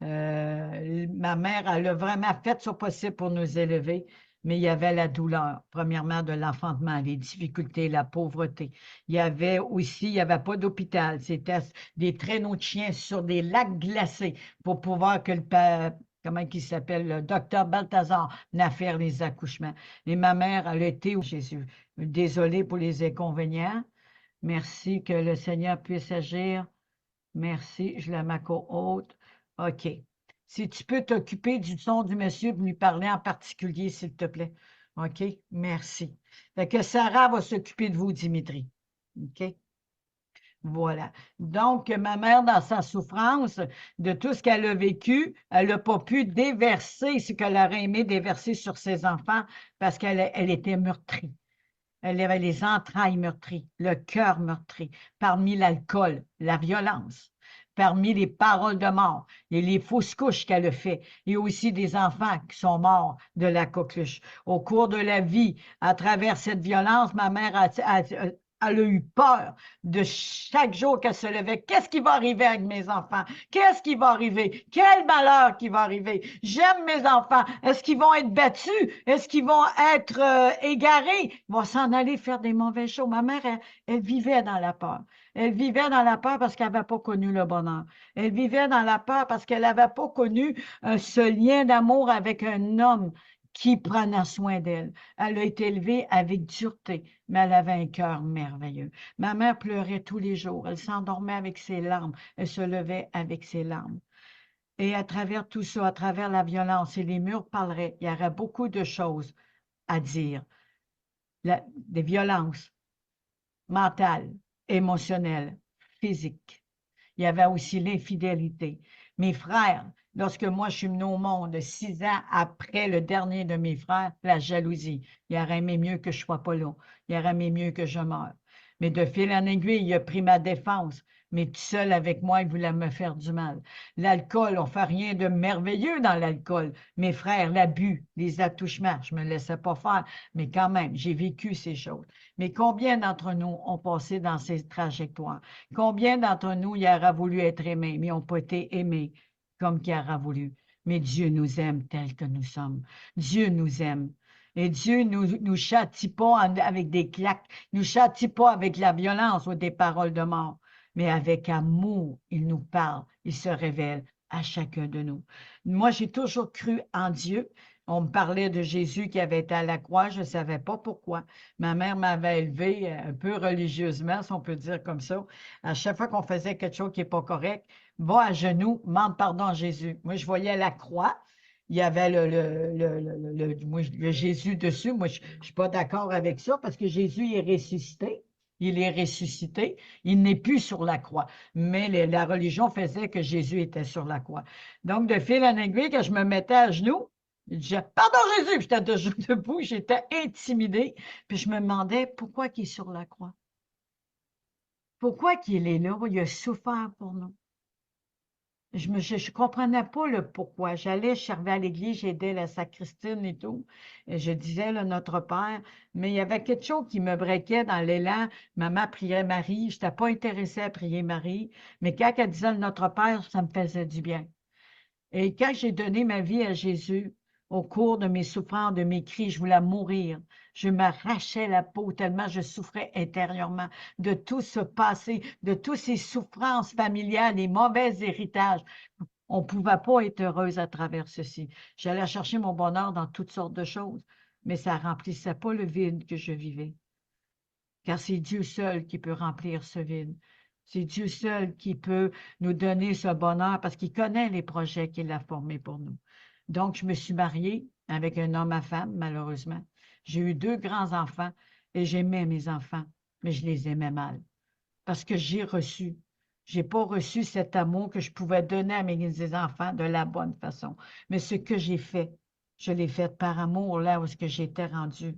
ma mère, elle a vraiment fait son possible pour nous élever, mais il y avait la douleur, premièrement, de l'enfantement, les difficultés, la pauvreté. Il y avait aussi, il n'y avait pas d'hôpital. C'était des traîneaux de chiens sur des lacs glacés pour pouvoir que comment il s'appelle, le docteur Balthazar venait faire les accouchements. Et ma mère, elle était où Jésus. Désolée pour les inconvénients. Merci que le Seigneur puisse agir. Merci, je la mets haute. OK. Si tu peux t'occuper du son du monsieur et lui parler en particulier, s'il te plaît. OK? Merci. Fait que Sarah va s'occuper de vous, Dimitri. OK? Voilà. Donc, ma mère, dans sa souffrance de tout ce qu'elle a vécu, elle n'a pas pu déverser ce qu'elle aurait aimé déverser sur ses enfants parce qu'elle était meurtrie. Elle avait les entrailles meurtries, le cœur meurtri, parmi l'alcool, la violence, parmi les paroles de mort et les fausses couches qu'elle a fait, et aussi des enfants qui sont morts de la coqueluche. Au cours de la vie, à travers cette violence, ma mère elle a eu peur de chaque jour qu'elle se levait. Qu'est-ce qui va arriver avec mes enfants? Qu'est-ce qui va arriver? Quel malheur qui va arriver? J'aime mes enfants. Est-ce qu'ils vont être battus? Est-ce qu'ils vont être égarés? Ils vont s'en aller faire des mauvaises choses. Ma mère, elle vivait dans la peur. Elle vivait dans la peur parce qu'elle n'avait pas connu le bonheur. Elle vivait dans la peur parce qu'elle n'avait pas connu ce lien d'amour avec un homme qui prenait soin d'elle. Elle a été élevée avec dureté, mais elle avait un cœur merveilleux. Ma mère pleurait tous les jours. Elle s'endormait avec ses larmes. Elle se levait avec ses larmes. Et à travers tout ça, à travers la violence, et les murs parleraient, il y aurait beaucoup de choses à dire. Des violences mentales, émotionnelles, physiques. Il y avait aussi l'infidélité. Mes frères, lorsque moi je suis venue au monde 6 ans après le dernier de mes frères, la jalousie. Il aurait aimé mieux que je ne sois pas là. Il aurait aimé mieux que je meure. Mais de fil en aiguille, il a pris ma défense. Mais tout seul avec moi, il voulait me faire du mal. L'alcool, on ne fait rien de merveilleux dans l'alcool. Mes frères, l'abus, les attouchements, je ne me laissais pas faire. Mais quand même, j'ai vécu ces choses. Mais combien d'entre nous ont passé dans ces trajectoires? Combien d'entre nous y aura voulu être aimés, mais n'ont pas été aimés comme qu'il aura voulu? Mais Dieu nous aime tels que nous sommes. Dieu nous aime. Et Dieu ne nous châtie pas avec des claques, ne nous châtie pas avec la violence ou des paroles de mort, mais avec amour, il nous parle, il se révèle à chacun de nous. Moi, j'ai toujours cru en Dieu, On me parlait de Jésus qui avait été à la croix, je ne savais pas pourquoi. Ma mère m'avait élevée un peu religieusement, si on peut dire comme ça. À chaque fois qu'on faisait quelque chose qui n'est pas correct, va à genoux, demande pardon à Jésus. Moi, je voyais la croix, il y avait le Jésus dessus. Moi, je ne suis pas d'accord avec ça parce que Jésus est ressuscité. Il est ressuscité. Il n'est plus sur la croix. Mais la religion faisait que Jésus était sur la croix. Donc, de fil en aiguille, quand je me mettais à genoux, je disais, pardon Jésus, puis j'étais debout, j'étais intimidée, puis je me demandais pourquoi il est sur la croix. Pourquoi il est là? Il a souffert pour nous. Je ne comprenais pas le pourquoi. J'allais, je servais à l'église, j'aidais la sacristine et tout. Et je disais le Notre Père, mais il y avait quelque chose qui me brequait dans l'élan. Maman priait Marie, je n'étais pas intéressée à prier Marie, mais quand elle disait le Notre Père, ça me faisait du bien. Et quand j'ai donné ma vie à Jésus, au cours de mes souffrances, de mes cris, je voulais mourir. Je m'arrachais la peau tellement je souffrais intérieurement de tout ce passé, de toutes ces souffrances familiales, les mauvais héritages. On ne pouvait pas être heureuse à travers ceci. J'allais chercher mon bonheur dans toutes sortes de choses, mais ça ne remplissait pas le vide que je vivais. Car c'est Dieu seul qui peut remplir ce vide. C'est Dieu seul qui peut nous donner ce bonheur parce qu'il connaît les projets qu'il a formés pour nous. Donc, je me suis mariée avec un homme à femme, malheureusement. J'ai eu 2 grands-enfants et j'aimais mes enfants, mais je les aimais mal parce que j'ai reçu. Je n'ai pas reçu cet amour que je pouvais donner à mes enfants de la bonne façon. Mais ce que j'ai fait, je l'ai fait par amour là où j'étais rendue.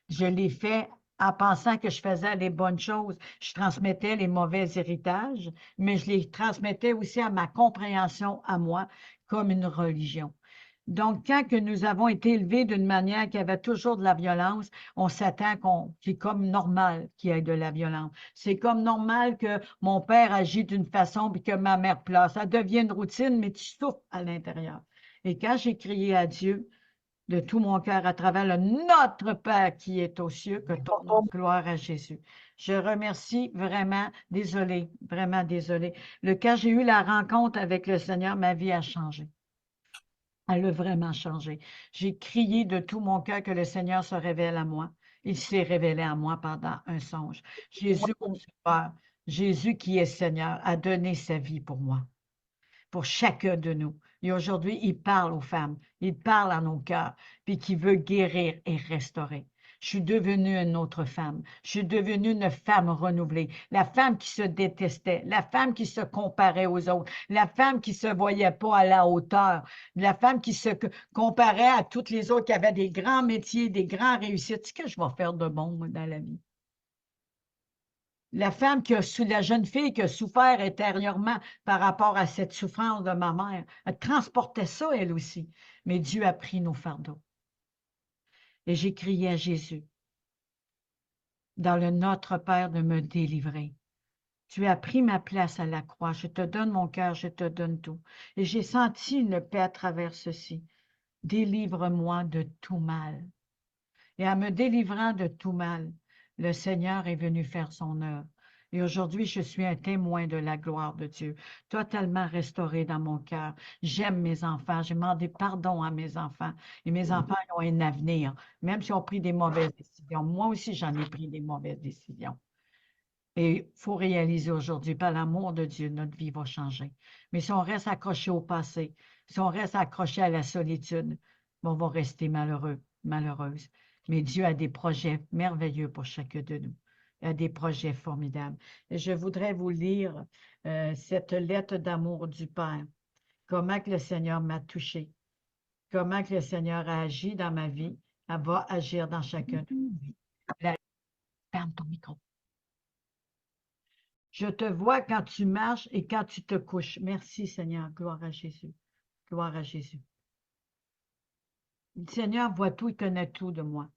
Je l'ai fait en pensant que je faisais les bonnes choses. Je transmettais les mauvais héritages, mais je les transmettais aussi à ma compréhension à moi comme une religion. Donc, quand que nous avons été élevés d'une manière qui avait toujours de la violence, on s'attend c'est comme normal qu'il y ait de la violence. C'est comme normal que mon père agit d'une façon puis que ma mère pleure. Ça devient une routine, mais tu souffres à l'intérieur. Et quand j'ai crié à Dieu, de tout mon cœur à travers Notre Père qui est aux cieux, que ton nom, gloire à Jésus. Je remercie vraiment, désolé, vraiment désolé. Quand j'ai eu la rencontre avec le Seigneur, ma vie a changé. Elle a vraiment changé. J'ai crié de tout mon cœur que le Seigneur se révèle à moi. Il s'est révélé à moi pendant un songe. Jésus, mon sauveur, Jésus qui est Seigneur, a donné sa vie pour moi, pour chacun de nous. Et aujourd'hui, il parle aux femmes, il parle à nos cœurs, puis qui veut guérir et restaurer. Je suis devenue une autre femme. Je suis devenue une femme renouvelée. La femme qui se détestait, la femme qui se comparait aux autres, la femme qui ne se voyait pas à la hauteur, la femme qui se comparait à toutes les autres qui avaient des grands métiers, des grandes réussites. Qu'est-ce que je vais faire de bon moi, dans la vie? La femme la jeune fille qui a souffert intérieurement par rapport à cette souffrance de ma mère, elle transportait ça, elle aussi. Mais Dieu a pris nos fardeaux. Et j'ai crié à Jésus, dans le Notre Père, de me délivrer. Tu as pris ma place à la croix. Je te donne mon cœur, je te donne tout. Et j'ai senti une paix à travers ceci. Délivre-moi de tout mal. Et en me délivrant de tout mal, le Seigneur est venu faire son œuvre. Et aujourd'hui, je suis un témoin de la gloire de Dieu, totalement restauré dans mon cœur. J'aime mes enfants. J'ai demandé pardon à mes enfants. Et mes enfants ont un avenir, même s'ils ont pris des mauvaises décisions. Moi aussi, j'en ai pris des mauvaises décisions. Et il faut réaliser aujourd'hui, par l'amour de Dieu, notre vie va changer. Mais si on reste accroché au passé, si on reste accroché à la solitude, on va rester malheureux, malheureuse. Mais Dieu a des projets merveilleux pour chacun de nous. Il a des projets formidables. Et je voudrais vous lire cette lettre d'amour du Père. Comment que le Seigneur m'a touché. Comment que le Seigneur a agi dans ma vie. Elle va agir dans chacun de nous. Ferme ton micro. Je te vois quand tu marches et quand tu te couches. Merci, Seigneur. Gloire à Jésus. Gloire à Jésus. Le Seigneur voit tout, il connaît tout de moi.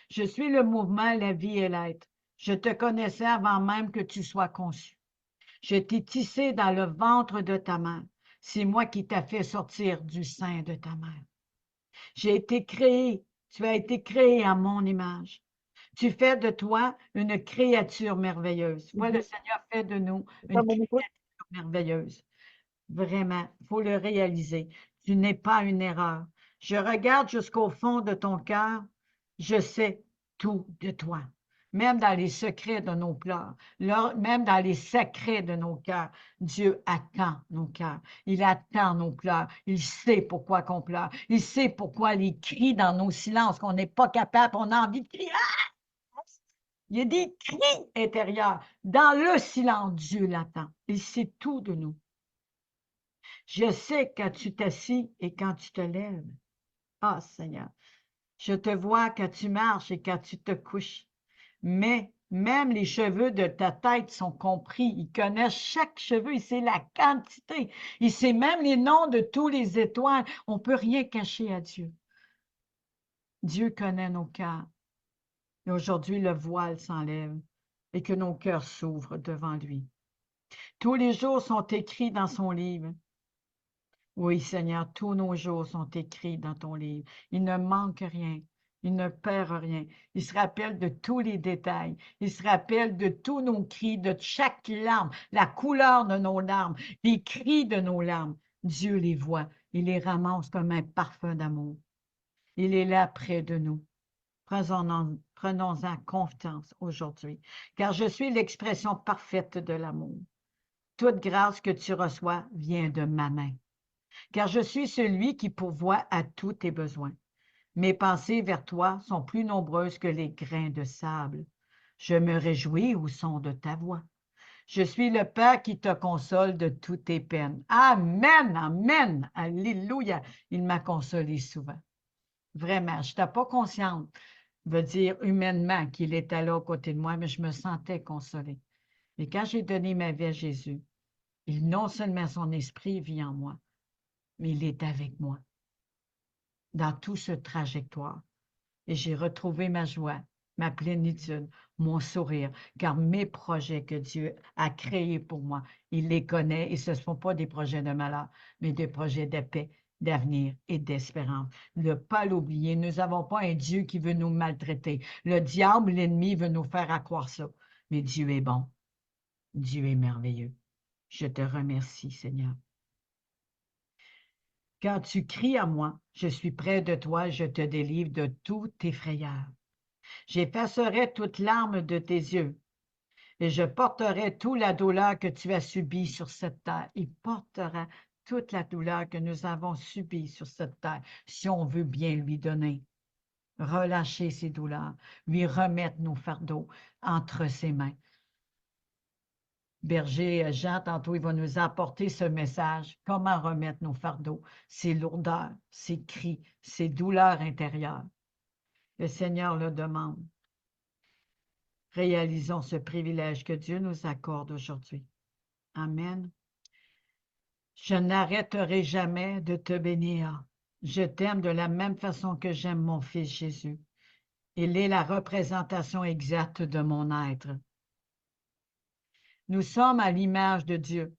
Je suis le mouvement, la vie et l'être. Je te connaissais avant même que tu sois conçu. Je t'ai tissé dans le ventre de ta mère. C'est moi qui t'ai fait sortir du sein de ta mère. J'ai été créé, tu as été créé à mon image. Tu fais de toi une créature merveilleuse. Moi, le Seigneur fait de nous une créature merveilleuse. Vraiment, il faut le réaliser. Tu n'es pas une erreur. Je regarde jusqu'au fond de ton cœur. Je sais tout de toi. Même dans les secrets de nos pleurs, même dans les secrets de nos cœurs, Dieu attend nos cœurs. Il attend nos pleurs. Il sait pourquoi qu'on pleure. Il sait pourquoi les cris dans nos silences, qu'on n'est pas capable, on a envie de crier. Ah! Il y a des cris intérieurs. Dans le silence, Dieu l'attend. Il sait tout de nous. Je sais quand tu t'assis et quand tu te lèves. Ah, Seigneur, je te vois quand tu marches et quand tu te couches. Mais même les cheveux de ta tête sont compris. Il connaît chaque cheveu, il sait la quantité. Il sait même les noms de tous les étoiles. On ne peut rien cacher à Dieu. Dieu connaît nos cœurs. Et aujourd'hui, le voile s'enlève et que nos cœurs s'ouvrent devant lui. Tous les jours sont écrits dans son livre. Oui, Seigneur, tous nos jours sont écrits dans ton livre. Il ne manque rien. Il ne perd rien. Il se rappelle de tous les détails. Il se rappelle de tous nos cris, de chaque larme, la couleur de nos larmes, les cris de nos larmes. Dieu les voit. Il les ramasse comme un parfum d'amour. Il est là près de nous. Prenons-en confiance aujourd'hui, car je suis l'expression parfaite de l'amour. Toute grâce que tu reçois vient de ma main, car je suis celui qui pourvoit à tous tes besoins. Mes pensées vers toi sont plus nombreuses que les grains de sable. Je me réjouis au son de ta voix. Je suis le Père qui te console de toutes tes peines. Amen, amen, alléluia. Il m'a consolé souvent. Vraiment, je n'étais pas consciente, veut dire humainement qu'il était là à côté de moi, mais je me sentais consolée. Et quand j'ai donné ma vie à Jésus, non seulement son esprit vit en moi, mais il est avec moi dans toute cette trajectoire. Et j'ai retrouvé ma joie, ma plénitude, mon sourire, car mes projets que Dieu a créés pour moi, il les connaît et ce ne sont pas des projets de malheur, mais des projets de paix, d'avenir et d'espérance. Ne pas l'oublier, nous n'avons pas un Dieu qui veut nous maltraiter. Le diable, l'ennemi, veut nous faire croire ça. Mais Dieu est bon. Dieu est merveilleux. Je te remercie, Seigneur. Quand tu cries à moi, je suis près de toi, je te délivre de toutes tes frayeurs. J'effacerai toute larme de tes yeux et je porterai toute la douleur que tu as subie sur cette terre. Il portera toute la douleur que nous avons subie sur cette terre, si on veut bien lui donner. Relâcher ses douleurs, lui remettre nos fardeaux entre ses mains. Berger Jean, tantôt, il va nous apporter ce message. Comment remettre nos fardeaux, ces lourdeurs, ces cris, ces douleurs intérieures. Le Seigneur le demande. Réalisons ce privilège que Dieu nous accorde aujourd'hui. Amen. Je n'arrêterai jamais de te bénir. Je t'aime de la même façon que j'aime mon Fils Jésus. Il est la représentation exacte de mon être. Nous sommes à l'image de Dieu.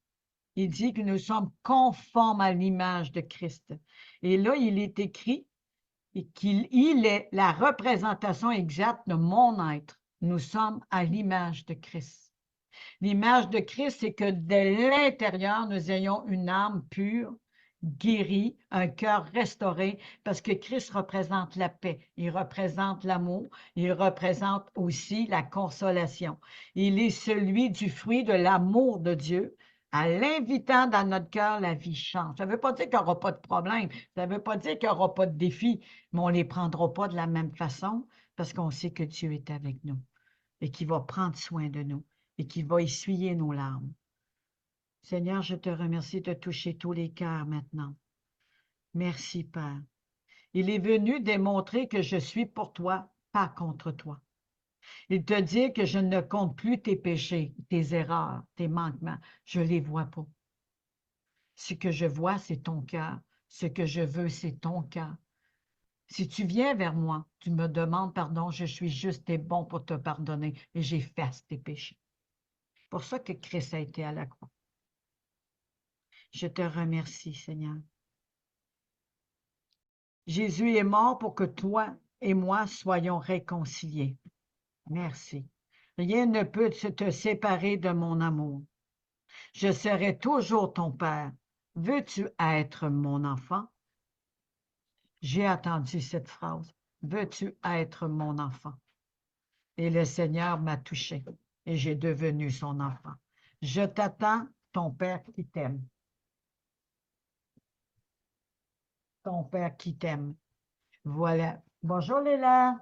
Il dit que nous sommes conformes à l'image de Christ. Et là, il est écrit qu'il est la représentation exacte de mon être. Nous sommes à l'image de Christ. L'image de Christ, c'est que de l'intérieur, nous ayons une âme pure, guérie, un cœur restauré, parce que Christ représente la paix, il représente l'amour, il représente aussi la consolation. Il est celui du fruit de l'amour de Dieu. En l'invitant dans notre cœur, la vie change. Ça ne veut pas dire qu'il n'y aura pas de problème, ça ne veut pas dire qu'il n'y aura pas de défis, mais on ne les prendra pas de la même façon parce qu'on sait que Dieu est avec nous et qu'il va prendre soin de nous et qu'il va essuyer nos larmes. Seigneur, je te remercie de toucher tous les cœurs maintenant. Merci, Père. Il est venu démontrer que je suis pour toi, pas contre toi. Il te dit que je ne compte plus tes péchés, tes erreurs, tes manquements. Je ne les vois pas. Ce que je vois, c'est ton cœur. Ce que je veux, c'est ton cœur. Si tu viens vers moi, tu me demandes pardon, je suis juste et bon pour te pardonner et j'efface tes péchés. C'est pour ça que Christ a été à la croix. Je te remercie, Seigneur. Jésus est mort pour que toi et moi soyons réconciliés. Merci. Rien ne peut te séparer de mon amour. Je serai toujours ton Père. Veux-tu être mon enfant? J'ai attendu cette phrase. Veux-tu être mon enfant? Et le Seigneur m'a touché et j'ai devenu son enfant. Je t'attends, ton Père qui t'aime. Ton Père qui t'aime. Voilà. Bonjour Léla.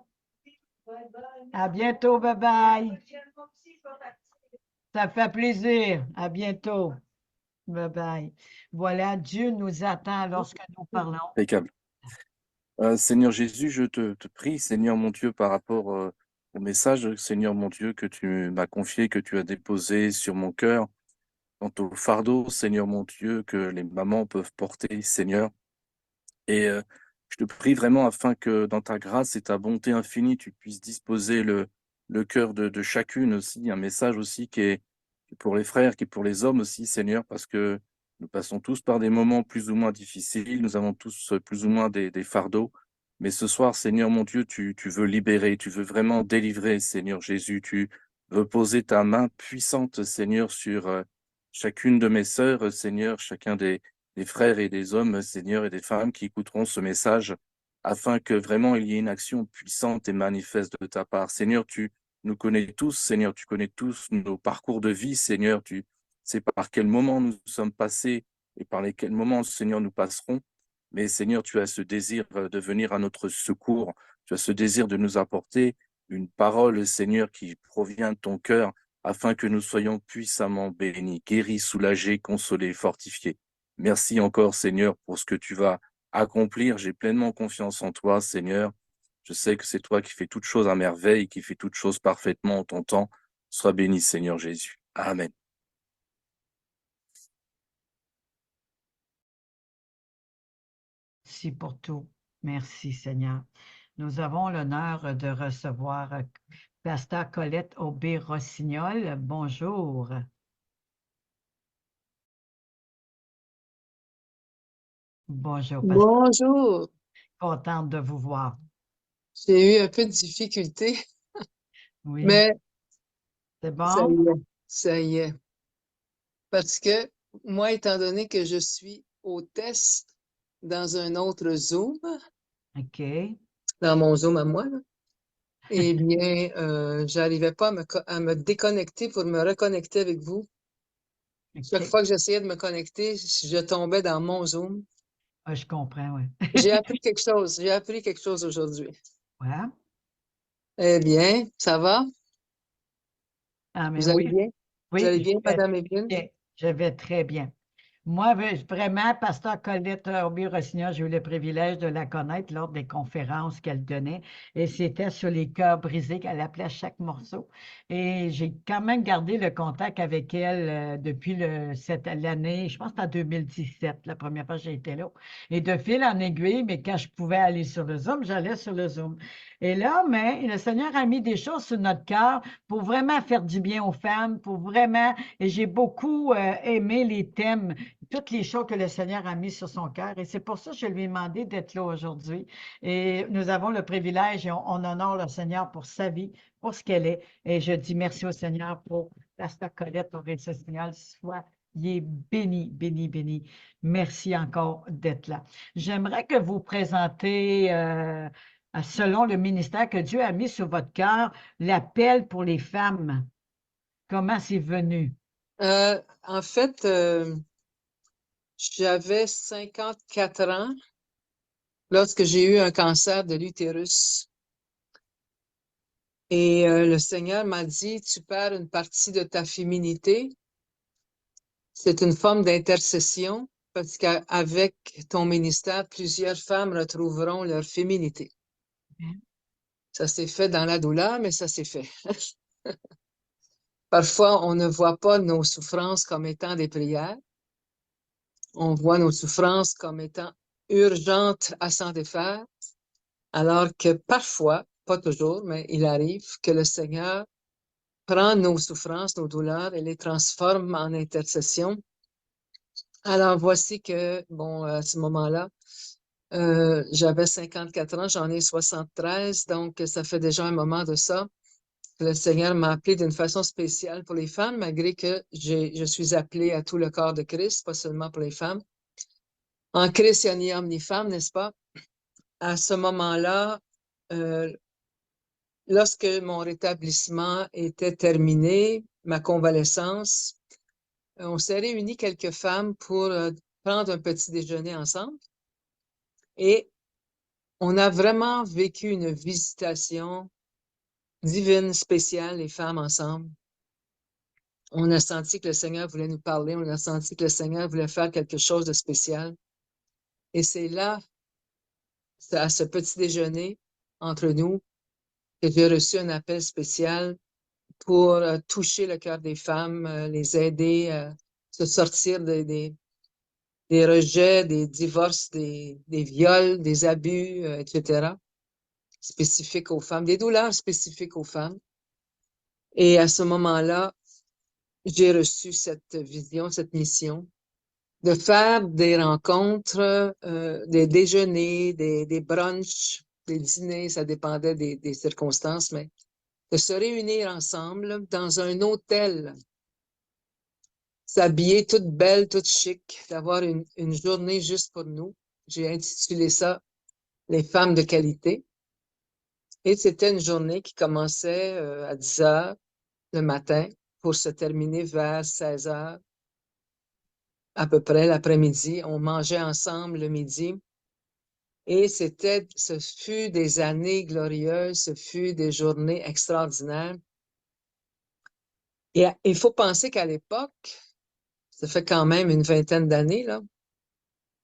À bientôt. Bye bye. Ça fait plaisir. À bientôt. Bye bye. Voilà, Dieu nous attend lorsque nous parlons. Impeccable. Seigneur Jésus, je te prie, Seigneur mon Dieu, par rapport au message, Seigneur mon Dieu, que tu m'as confié, que tu as déposé sur mon cœur, quant au fardeau, Seigneur mon Dieu, que les mamans peuvent porter, Seigneur. Et je te prie vraiment afin que dans ta grâce et ta bonté infinie, tu puisses disposer le cœur de chacune aussi, un message aussi qui est pour les frères, qui est pour les hommes aussi, Seigneur, parce que nous passons tous par des moments plus ou moins difficiles, nous avons tous plus ou moins des fardeaux. Mais ce soir, Seigneur mon Dieu, tu veux libérer, tu veux vraiment délivrer, Seigneur Jésus. Tu veux poser ta main puissante, Seigneur, sur chacune de mes sœurs, Seigneur, chacun des frères et des hommes, Seigneur, et des femmes qui écouteront ce message, afin que vraiment il y ait une action puissante et manifeste de ta part. Seigneur, tu nous connais tous, Seigneur, tu connais tous nos parcours de vie, Seigneur, tu sais par quel moment nous sommes passés et par lesquels moments, Seigneur, nous passerons. Mais Seigneur, tu as ce désir de venir à notre secours, tu as ce désir de nous apporter une parole, Seigneur, qui provient de ton cœur, afin que nous soyons puissamment bénis, guéris, soulagés, consolés, fortifiés. Merci encore, Seigneur, pour ce que tu vas accomplir. J'ai pleinement confiance en toi, Seigneur. Je sais que c'est toi qui fais toutes choses à merveille, qui fais toutes choses parfaitement en ton temps. Sois béni, Seigneur Jésus. Amen. Merci pour tout. Merci, Seigneur. Nous avons l'honneur de recevoir Pasteur Colette Aubé-Rossignol. Bonjour. Bonjour, Pasteur. Bonjour. Contente de vous voir. J'ai eu un peu de difficulté, Oui, mais c'est ça bon? y est, ça y est. Parce que moi, étant donné que je suis hôtesse dans un autre Zoom, OK. dans mon Zoom à moi, là, eh bien, j'arrivais pas à me déconnecter pour me reconnecter avec vous. Chaque OK. fois que j'essayais de me connecter, je tombais dans mon Zoom. Ah, je comprends, oui. J'ai appris quelque chose. J'ai appris quelque chose aujourd'hui. Ouais. Eh bien, ça va? Ah, mais Vous allez oui, bien? Vous oui, allez bien, Madame Evelyne? bien. Je vais très bien. Moi, vraiment, Pasteur Colette Aubé-Rossignol, j'ai eu le privilège de la connaître lors des conférences qu'elle donnait. Et c'était sur les cœurs brisés qu'elle appelait à chaque morceau. Et j'ai quand même gardé le contact avec elle depuis l'année, je pense que c'était en 2017, la première fois que j'ai été là. Et de fil en aiguille, mais quand je pouvais aller sur le Zoom, j'allais sur le Zoom. Et là, mais le Seigneur a mis des choses sur notre cœur pour vraiment faire du bien aux femmes, pour vraiment, et j'ai beaucoup aimé les thèmes, toutes les choses que le Seigneur a mis sur son cœur. Et c'est pour ça que je lui ai demandé d'être là aujourd'hui. Et nous avons le privilège et on honore le Seigneur pour sa vie, pour ce qu'elle est. Et je dis merci au Seigneur pour Pasteur Colette au Seigneur. Soit il est béni, béni, béni. Merci encore d'être là. J'aimerais que vous présentez, selon le ministère que Dieu a mis sur votre cœur, l'appel pour les femmes. Comment c'est venu? En fait, j'avais 54 ans lorsque j'ai eu un cancer de l'utérus. Et le Seigneur m'a dit, tu perds une partie de ta féminité. C'est une forme d'intercession parce qu'avec ton ministère, plusieurs femmes retrouveront leur féminité. Ça s'est fait dans la douleur, mais ça s'est fait. Parfois, on ne voit pas nos souffrances comme étant des prières. On voit nos souffrances comme étant urgentes à s'en défaire, alors que parfois, pas toujours, mais il arrive que le Seigneur prend nos souffrances, nos douleurs et les transforme en intercession. Alors voici que, bon, à ce moment-là, j'avais 54 ans, j'en ai 73, donc ça fait déjà un moment de ça. Le Seigneur m'a appelé d'une façon spéciale pour les femmes, malgré que je suis appelée à tout le corps de Christ, pas seulement pour les femmes. En Christ, il n'y a ni homme ni femme, n'est-ce pas? à ce moment-là, lorsque mon rétablissement était terminé, ma convalescence, on s'est réunis quelques femmes pour prendre un petit déjeuner ensemble et on a vraiment vécu une visitation divine, spéciale, les femmes ensemble. On a senti que le Seigneur voulait nous parler, on a senti que le Seigneur voulait faire quelque chose de spécial. Et c'est là, à ce petit déjeuner entre nous, que j'ai reçu un appel spécial pour toucher le cœur des femmes, les aider à se sortir des rejets, des divorces, des viols, des abus, etc., spécifiques aux femmes, des douleurs spécifiques aux femmes. Et à ce moment-là, j'ai reçu cette vision, cette mission de faire des rencontres, des déjeuners, des brunchs, des dîners, ça dépendait des circonstances, mais de se réunir ensemble dans un hôtel, s'habiller toute belle, toute chic, d'avoir une journée juste pour nous. J'ai intitulé ça Les femmes de qualité. Et c'était une journée qui commençait à 10 heures le matin pour se terminer vers 16 heures à peu près l'après-midi. On mangeait ensemble le midi. Et ce fut des années glorieuses, ce fut des journées extraordinaires. Et il faut penser qu'à l'époque, ça fait quand même une vingtaine d'années, là,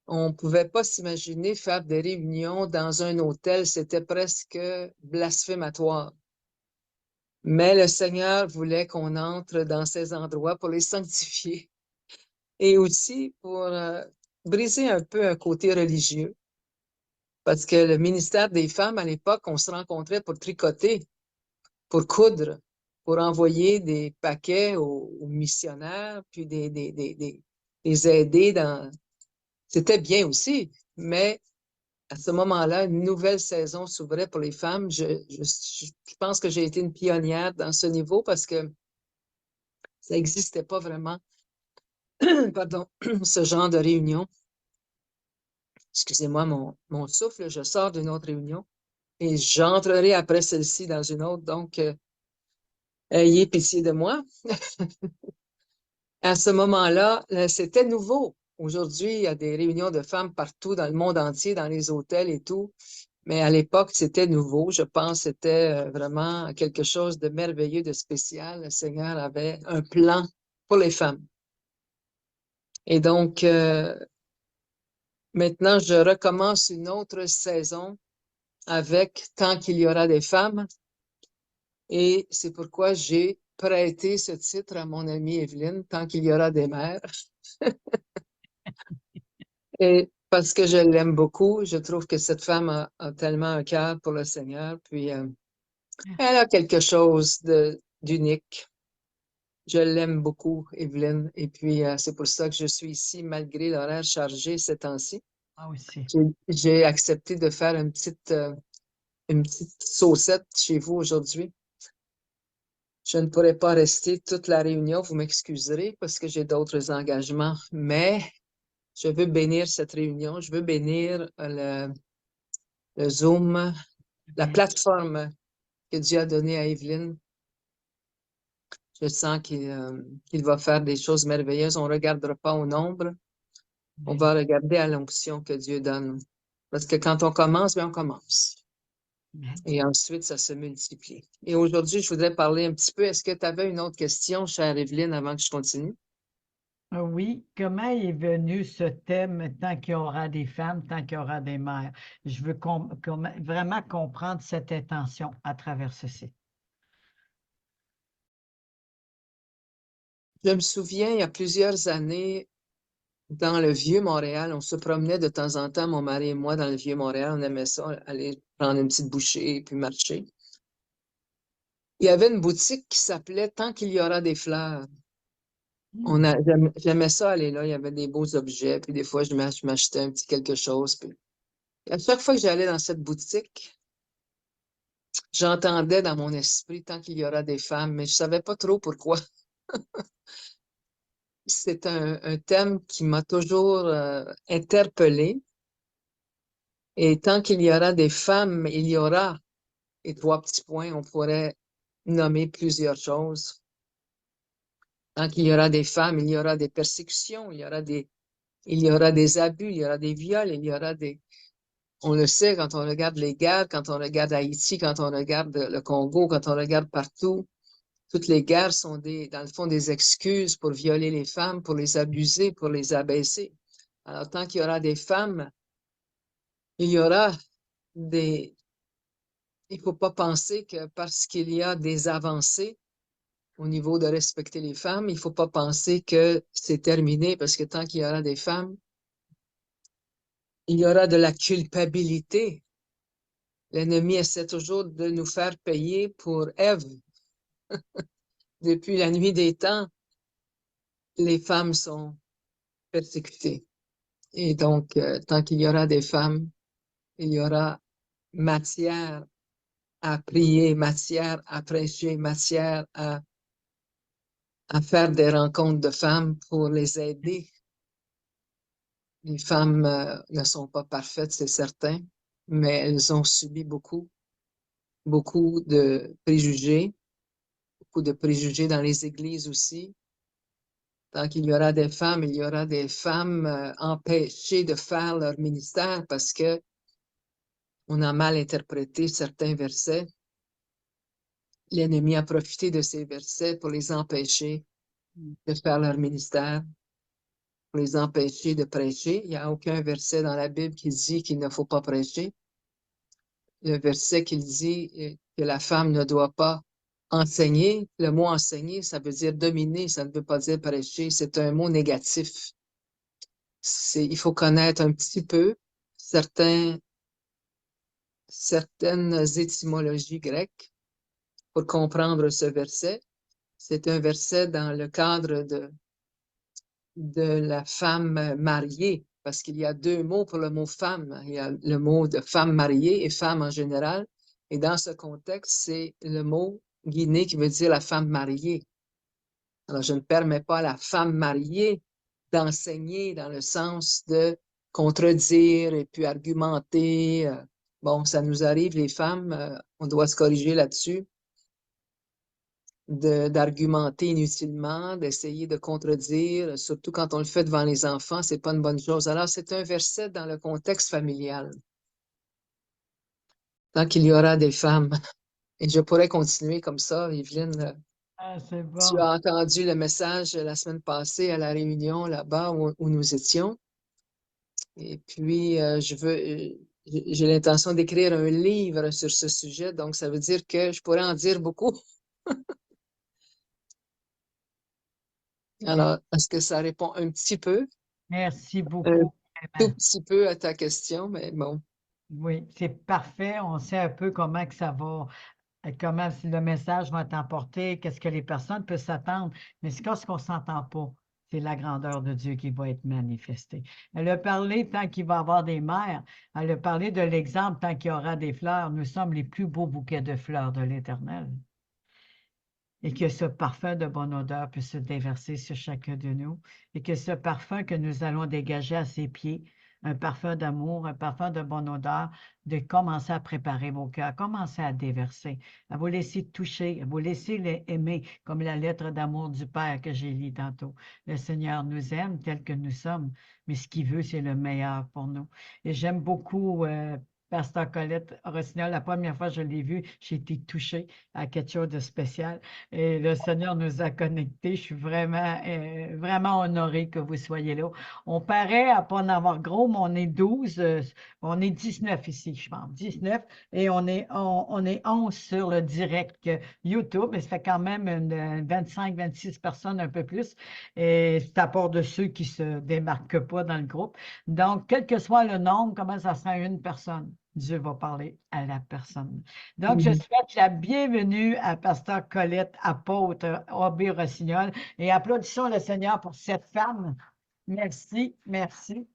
on ne pouvait pas s'imaginer faire des réunions dans un hôtel, c'était presque blasphématoire. Mais le Seigneur voulait qu'on entre dans ces endroits pour les sanctifier et aussi pour briser un peu un côté religieux. Parce que le ministère des femmes, à l'époque, on se rencontrait pour tricoter, pour coudre, pour envoyer des paquets aux missionnaires, puis les aider dans... C'était bien aussi, mais à ce moment-là, une nouvelle saison s'ouvrait pour les femmes. Je pense que j'ai été une pionnière dans ce niveau parce que ça n'existait pas vraiment, pardon, ce genre de réunion. Excusez-moi mon souffle, je sors d'une autre réunion et j'entrerai après celle-ci dans une autre, donc ayez pitié de moi. À ce moment-là, c'était nouveau. Aujourd'hui, il y a des réunions de femmes partout dans le monde entier, dans les hôtels et tout. Mais à l'époque, c'était nouveau. Je pense que c'était vraiment quelque chose de merveilleux, de spécial. Le Seigneur avait un plan pour les femmes. Et donc, maintenant, je recommence une autre saison avec Tant qu'il y aura des femmes. Et c'est pourquoi j'ai prêté ce titre à mon amie Evelyne, Tant qu'il y aura des mères. Et parce que je l'aime beaucoup, je trouve que cette femme a tellement un cœur pour le Seigneur, puis elle a quelque chose d'unique. Je l'aime beaucoup, Evelyne, et puis c'est pour ça que je suis ici malgré l'horaire chargé ces temps-ci. Moi aussi. J'ai accepté de faire une petite saucette chez vous aujourd'hui. Je ne pourrai pas rester toute la réunion, vous m'excuserez, parce que j'ai d'autres engagements, mais je veux bénir cette réunion, je veux bénir le Zoom, la plateforme que Dieu a donnée à Evelyne. Je sens qu'il va faire des choses merveilleuses. On ne regardera pas au nombre, on va regarder à l'onction que Dieu donne. Parce que quand on commence, bien, on commence. Et ensuite, ça se multiplie. Et aujourd'hui, je voudrais parler un petit peu. Est-ce que tu avais une autre question, chère Evelyne, avant que je continue? Oui, comment est venu ce thème tant qu'il y aura des femmes, tant qu'il y aura des mères? Je veux vraiment comprendre cette intention à travers ceci. Je me souviens, il y a plusieurs années, dans le Vieux-Montréal, on se promenait de temps en temps, mon mari et moi, dans le Vieux-Montréal. On aimait ça, aller prendre une petite bouchée et puis marcher. Il y avait une boutique qui s'appelait Tant qu'il y aura des fleurs. J'aimais ça aller là, il y avait des beaux objets, puis des fois, je m'achetais un petit quelque chose. Puis à chaque fois que j'allais dans cette boutique, j'entendais dans mon esprit Tant qu'il y aura des femmes, mais je savais pas trop pourquoi. C'est un thème qui m'a toujours interpellée. Et tant qu'il y aura des femmes, il y aura, et 3 petits points, on pourrait nommer plusieurs choses. Tant qu'il y aura des femmes, il y aura des persécutions, il y aura des abus, il y aura des viols, il y aura des... On le sait quand on regarde les guerres, quand on regarde Haïti, quand on regarde le Congo, quand on regarde partout. Toutes les guerres sont dans le fond, des excuses pour violer les femmes, pour les abuser, pour les abaisser. Alors, tant qu'il y aura des femmes, il y aura des... Il ne faut pas penser que parce qu'il y a des avancées au niveau de respecter les femmes, il ne faut pas penser que c'est terminé parce que tant qu'il y aura des femmes, il y aura de la culpabilité. L'ennemi essaie toujours de nous faire payer pour Ève. Depuis la nuit des temps, les femmes sont persécutées. Et donc, tant qu'il y aura des femmes, il y aura matière à prier, matière à prêcher, matière à faire des rencontres de femmes pour les aider. Les femmes ne sont pas parfaites, c'est certain, mais elles ont subi beaucoup de préjugés dans les églises aussi. Tant qu'il y aura des femmes, il y aura des femmes empêchées de faire leur ministère parce que on a mal interprété certains versets. L'ennemi a profité de ces versets pour les empêcher de faire leur ministère, pour les empêcher de prêcher. Il n'y a aucun verset dans la Bible qui dit qu'il ne faut pas prêcher. Le verset qui dit que la femme ne doit pas enseigner, le mot enseigner, ça veut dire dominer, ça ne veut pas dire prêcher, c'est un mot négatif. Il faut connaître un petit peu certaines étymologies grecques pour comprendre ce verset. C'est un verset dans le cadre de la femme mariée, parce qu'il y a 2 mots pour le mot femme. Il y a le mot de femme mariée et femme en général. Et dans ce contexte, c'est le mot guiné qui veut dire la femme mariée. Alors, je ne permets pas à la femme mariée d'enseigner dans le sens de contredire et puis argumenter. Bon, ça nous arrive, les femmes, on doit se corriger là-dessus, d'argumenter inutilement, d'essayer de contredire, surtout quand on le fait devant les enfants, c'est pas une bonne chose. Alors, c'est un verset dans le contexte familial. Tant qu'il y aura des femmes. Et je pourrais continuer comme ça, Evelyne. Ah, c'est Tu bon. as entendu le message la semaine passée à la réunion là-bas où nous étions. Et puis, j'ai l'intention d'écrire un livre sur ce sujet, donc ça veut dire que je pourrais en dire beaucoup. Alors, est-ce que ça répond un petit peu, Merci un beaucoup. tout petit peu à ta question, mais bon. Oui, c'est parfait. On sait un peu comment que ça va, comment si le message va t'emporter, qu'est-ce que les personnes peuvent s'attendre. Mais c'est ce qu'on ne s'entend pas. C'est la grandeur de Dieu qui va être manifestée. Elle a parlé tant qu'il va y avoir des mers. Elle a parlé de l'exemple tant qu'il y aura des fleurs. Nous sommes les plus beaux bouquets de fleurs de l'Éternel. Et que ce parfum de bonne odeur puisse se déverser sur chacun de nous. Et que ce parfum que nous allons dégager à ses pieds, un parfum d'amour, un parfum de bonne odeur, de commencer à préparer vos cœurs, commencer à déverser, à vous laisser toucher, à vous laisser les aimer, comme la lettre d'amour du Père que j'ai lue tantôt. Le Seigneur nous aime tel que nous sommes, mais ce qu'il veut, c'est le meilleur pour nous. Et j'aime beaucoup Pasteur Colette Rossignol. La première fois que je l'ai vue, j'ai été touchée à quelque chose de spécial. Et le Seigneur nous a connectés. Je suis vraiment honorée que vous soyez là. On paraît à pas en avoir gros, mais on est 12, on est 19 ici, je pense, 19, et on est 11 sur le direct YouTube, et ça fait quand même 25-26 personnes, un peu plus, et c'est à part de ceux qui se démarquent pas dans le groupe. Donc, quel que soit le nombre, comment ça sera une personne? Dieu va parler à la personne. Donc, je souhaite la bienvenue à Pasteur Colette, apôtre A.B. Rossignol, et applaudissons le Seigneur pour cette femme. Merci, merci.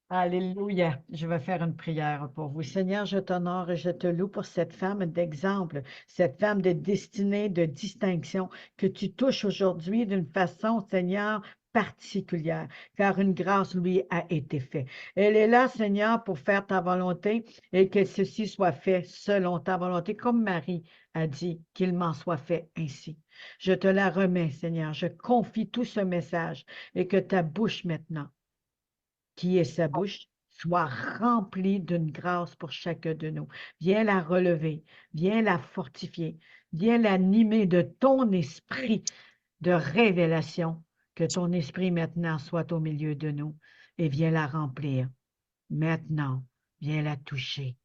Alléluia. Je vais faire une prière pour vous. Seigneur, je t'honore et je te loue pour cette femme d'exemple, cette femme de destinée, de distinction, que tu touches aujourd'hui d'une façon, Seigneur, particulière, car une grâce lui a été faite. Elle est là, Seigneur, pour faire ta volonté et que ceci soit fait selon ta volonté, comme Marie a dit qu'il m'en soit fait ainsi. Je te la remets, Seigneur. Je confie tout ce message et que ta bouche maintenant, qui est sa bouche, soit remplie d'une grâce pour chacun de nous. Viens la relever, viens la fortifier, viens l'animer de ton esprit de révélation, que ton esprit maintenant soit au milieu de nous et viens la remplir. Maintenant, viens la toucher.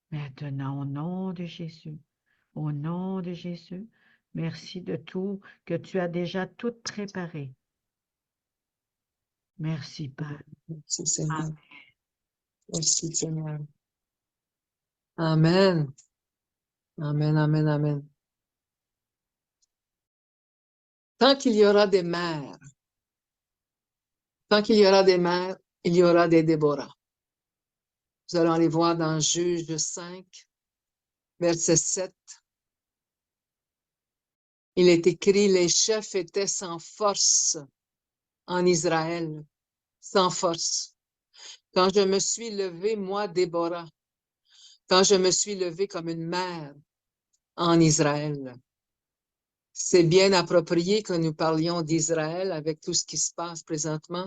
Maintenant, au nom de Jésus, au nom de Jésus, merci de tout que tu as déjà tout préparé. Merci, Père. Merci, Seigneur. Amen. Merci, Seigneur. Amen. Amen, amen, amen. Tant qu'il y aura des mères, tant qu'il y aura des mères, il y aura des Déborah. Nous allons les voir dans Juge 5, verset 7. Il est écrit, les chefs étaient sans force en Israël, sans force. Quand je me suis levée, moi, Déborah, quand je me suis levée comme une mère en Israël. C'est bien approprié que nous parlions d'Israël avec tout ce qui se passe présentement,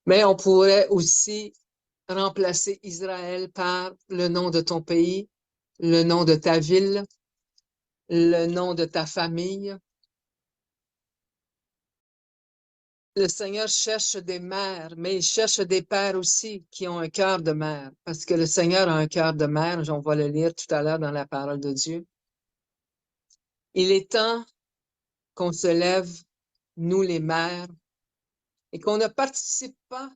mais on pourrait aussi remplacer Israël par le nom de ton pays, le nom de ta ville, le nom de ta famille. Le Seigneur cherche des mères, mais il cherche des pères aussi qui ont un cœur de mère, parce que le Seigneur a un cœur de mère, on va le lire tout à l'heure dans la parole de Dieu. Il est temps qu'on se lève, nous les mères, et qu'on ne participe pas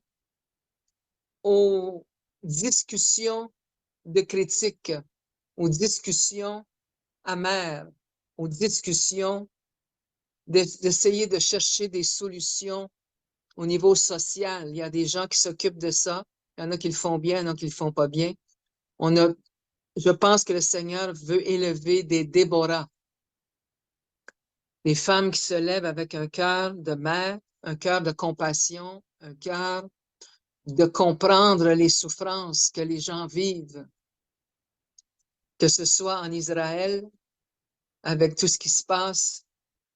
aux discussions de critiques, aux discussions amères, aux discussions d'essayer de chercher des solutions au niveau social. Il y a des gens qui s'occupent de ça. Il y en a qui le font bien, il y en a qui le font pas bien. Je pense que le Seigneur veut élever des Déborah, des femmes qui se lèvent avec un cœur de mère, un cœur de compassion, un cœur de comprendre les souffrances que les gens vivent, que ce soit en Israël, avec tout ce qui se passe.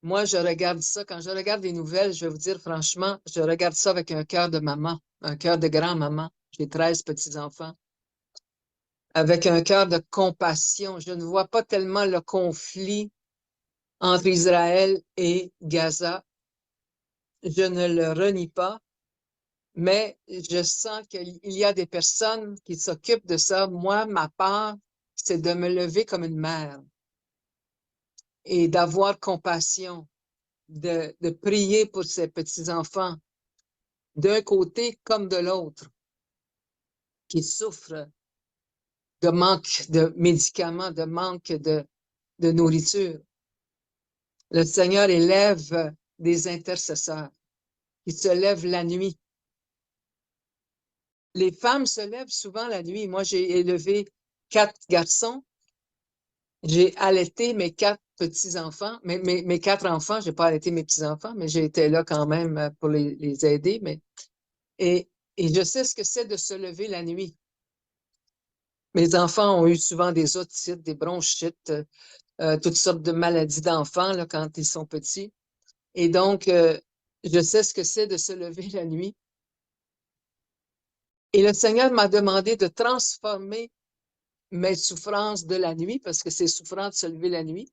Moi, je regarde ça, quand je regarde les nouvelles, je vais vous dire franchement, je regarde ça avec un cœur de maman, un cœur de grand-maman. J'ai 13 petits-enfants. Avec un cœur de compassion. Je ne vois pas tellement le conflit entre Israël et Gaza. Je ne le renie pas, mais je sens qu'il y a des personnes qui s'occupent de ça. Moi, ma part, c'est de me lever comme une mère et d'avoir compassion, de prier pour ces petits-enfants, d'un côté comme de l'autre, qui souffrent de manque de médicaments, de manque de nourriture. Le Seigneur élève des intercesseurs qui se lèvent la nuit. Les femmes se lèvent souvent la nuit. Moi, j'ai élevé 4 garçons. J'ai allaité mes 4 petits-enfants, mes 4 enfants. J'ai pas allaité mes petits-enfants, mais j'ai été là quand même pour les aider. Et je sais ce que c'est de se lever la nuit. Mes enfants ont eu souvent des otites, des bronchites, toutes sortes de maladies d'enfants là, quand ils sont petits. Et donc, je sais ce que c'est de se lever la nuit. Et le Seigneur m'a demandé de transformer mes souffrances de la nuit, parce que c'est souffrant de se lever la nuit.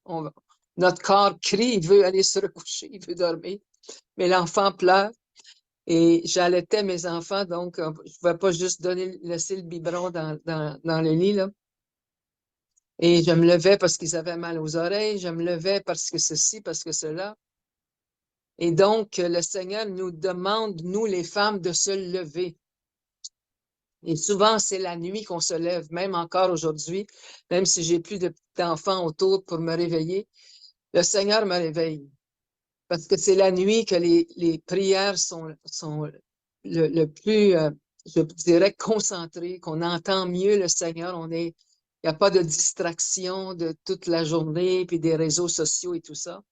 Notre corps crie, il veut aller se recoucher, il veut dormir. Mais l'enfant pleure. Et j'allaitais mes enfants, donc je ne pouvais pas juste laisser le biberon dans le lit, là. Et je me levais parce qu'ils avaient mal aux oreilles, je me levais parce que ceci, parce que cela. Et donc, le Seigneur nous demande, nous les femmes, de se lever. Et souvent, c'est la nuit qu'on se lève, même encore aujourd'hui, même si j'ai plus d'enfants autour pour me réveiller, le Seigneur me réveille. Parce que c'est la nuit que les prières sont le plus, je dirais, concentrées, qu'on entend mieux le Seigneur. Il n'y a pas de distraction de toute la journée, puis des réseaux sociaux et tout ça.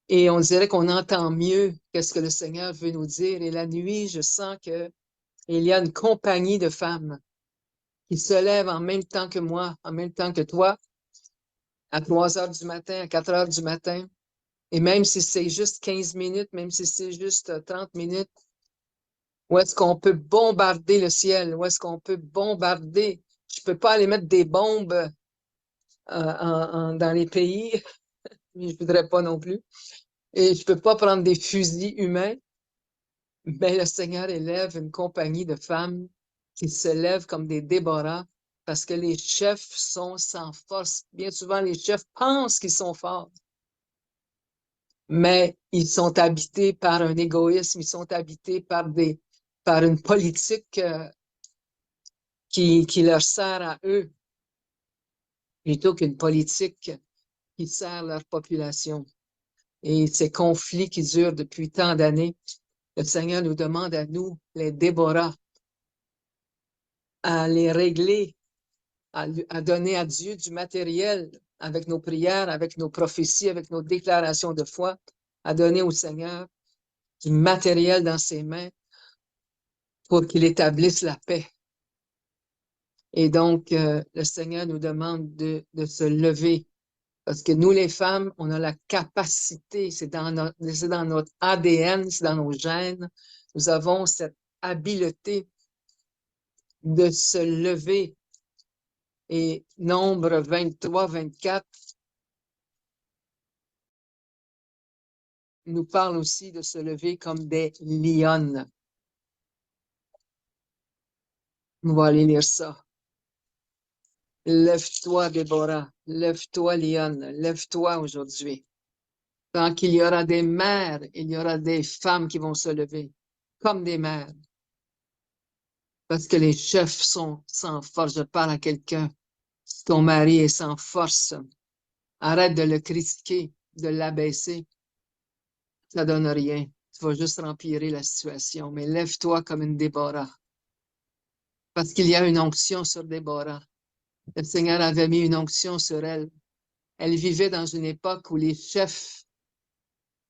Et on dirait qu'on entend mieux qu'est-ce que le Seigneur veut nous dire. Et la nuit, je sens que il y a une compagnie de femmes qui se lèvent en même temps que moi, en même temps que toi, à 3 heures du matin, à 4 heures du matin. Et même si c'est juste 15 minutes, même si c'est juste 30 minutes, où est-ce qu'on peut bombarder le ciel? Où est-ce qu'on peut bombarder? Je peux pas aller mettre des bombes dans les pays, mais je voudrais pas non plus. Et je peux pas prendre des fusils humains, mais le Seigneur élève une compagnie de femmes qui se lèvent comme des Déborah parce que les chefs sont sans force. Bien souvent, les chefs pensent qu'ils sont forts, mais ils sont habités par un égoïsme, ils sont habités par une politique qui leur sert à eux plutôt qu'une politique qui sert leur population. Et ces conflits qui durent depuis tant d'années, le Seigneur nous demande à nous, les Déborah, à les régler, à donner à Dieu du matériel avec nos prières, avec nos prophéties, avec nos déclarations de foi, à donner au Seigneur du matériel dans ses mains pour qu'il établisse la paix. Et donc, le Seigneur nous demande de se lever parce que nous, les femmes, on a la capacité, c'est dans notre ADN, c'est dans nos gènes, nous avons cette habileté de se lever. Et Nombre 23, 24 nous parle aussi de se lever comme des lionnes. On va aller lire ça. Lève-toi, Déborah, lève-toi, lionne, lève-toi aujourd'hui. Tant qu'il y aura des mères, il y aura des femmes qui vont se lever, comme des mères. Parce que les chefs sont sans force. Je parle à quelqu'un. Si ton mari est sans force, arrête de le critiquer, de l'abaisser. Ça donne rien. Tu vas juste empirer la situation. Mais lève-toi comme une Déborah. Parce qu'il y a une onction sur Déborah. Le Seigneur avait mis une onction sur elle. Elle vivait dans une époque où les chefs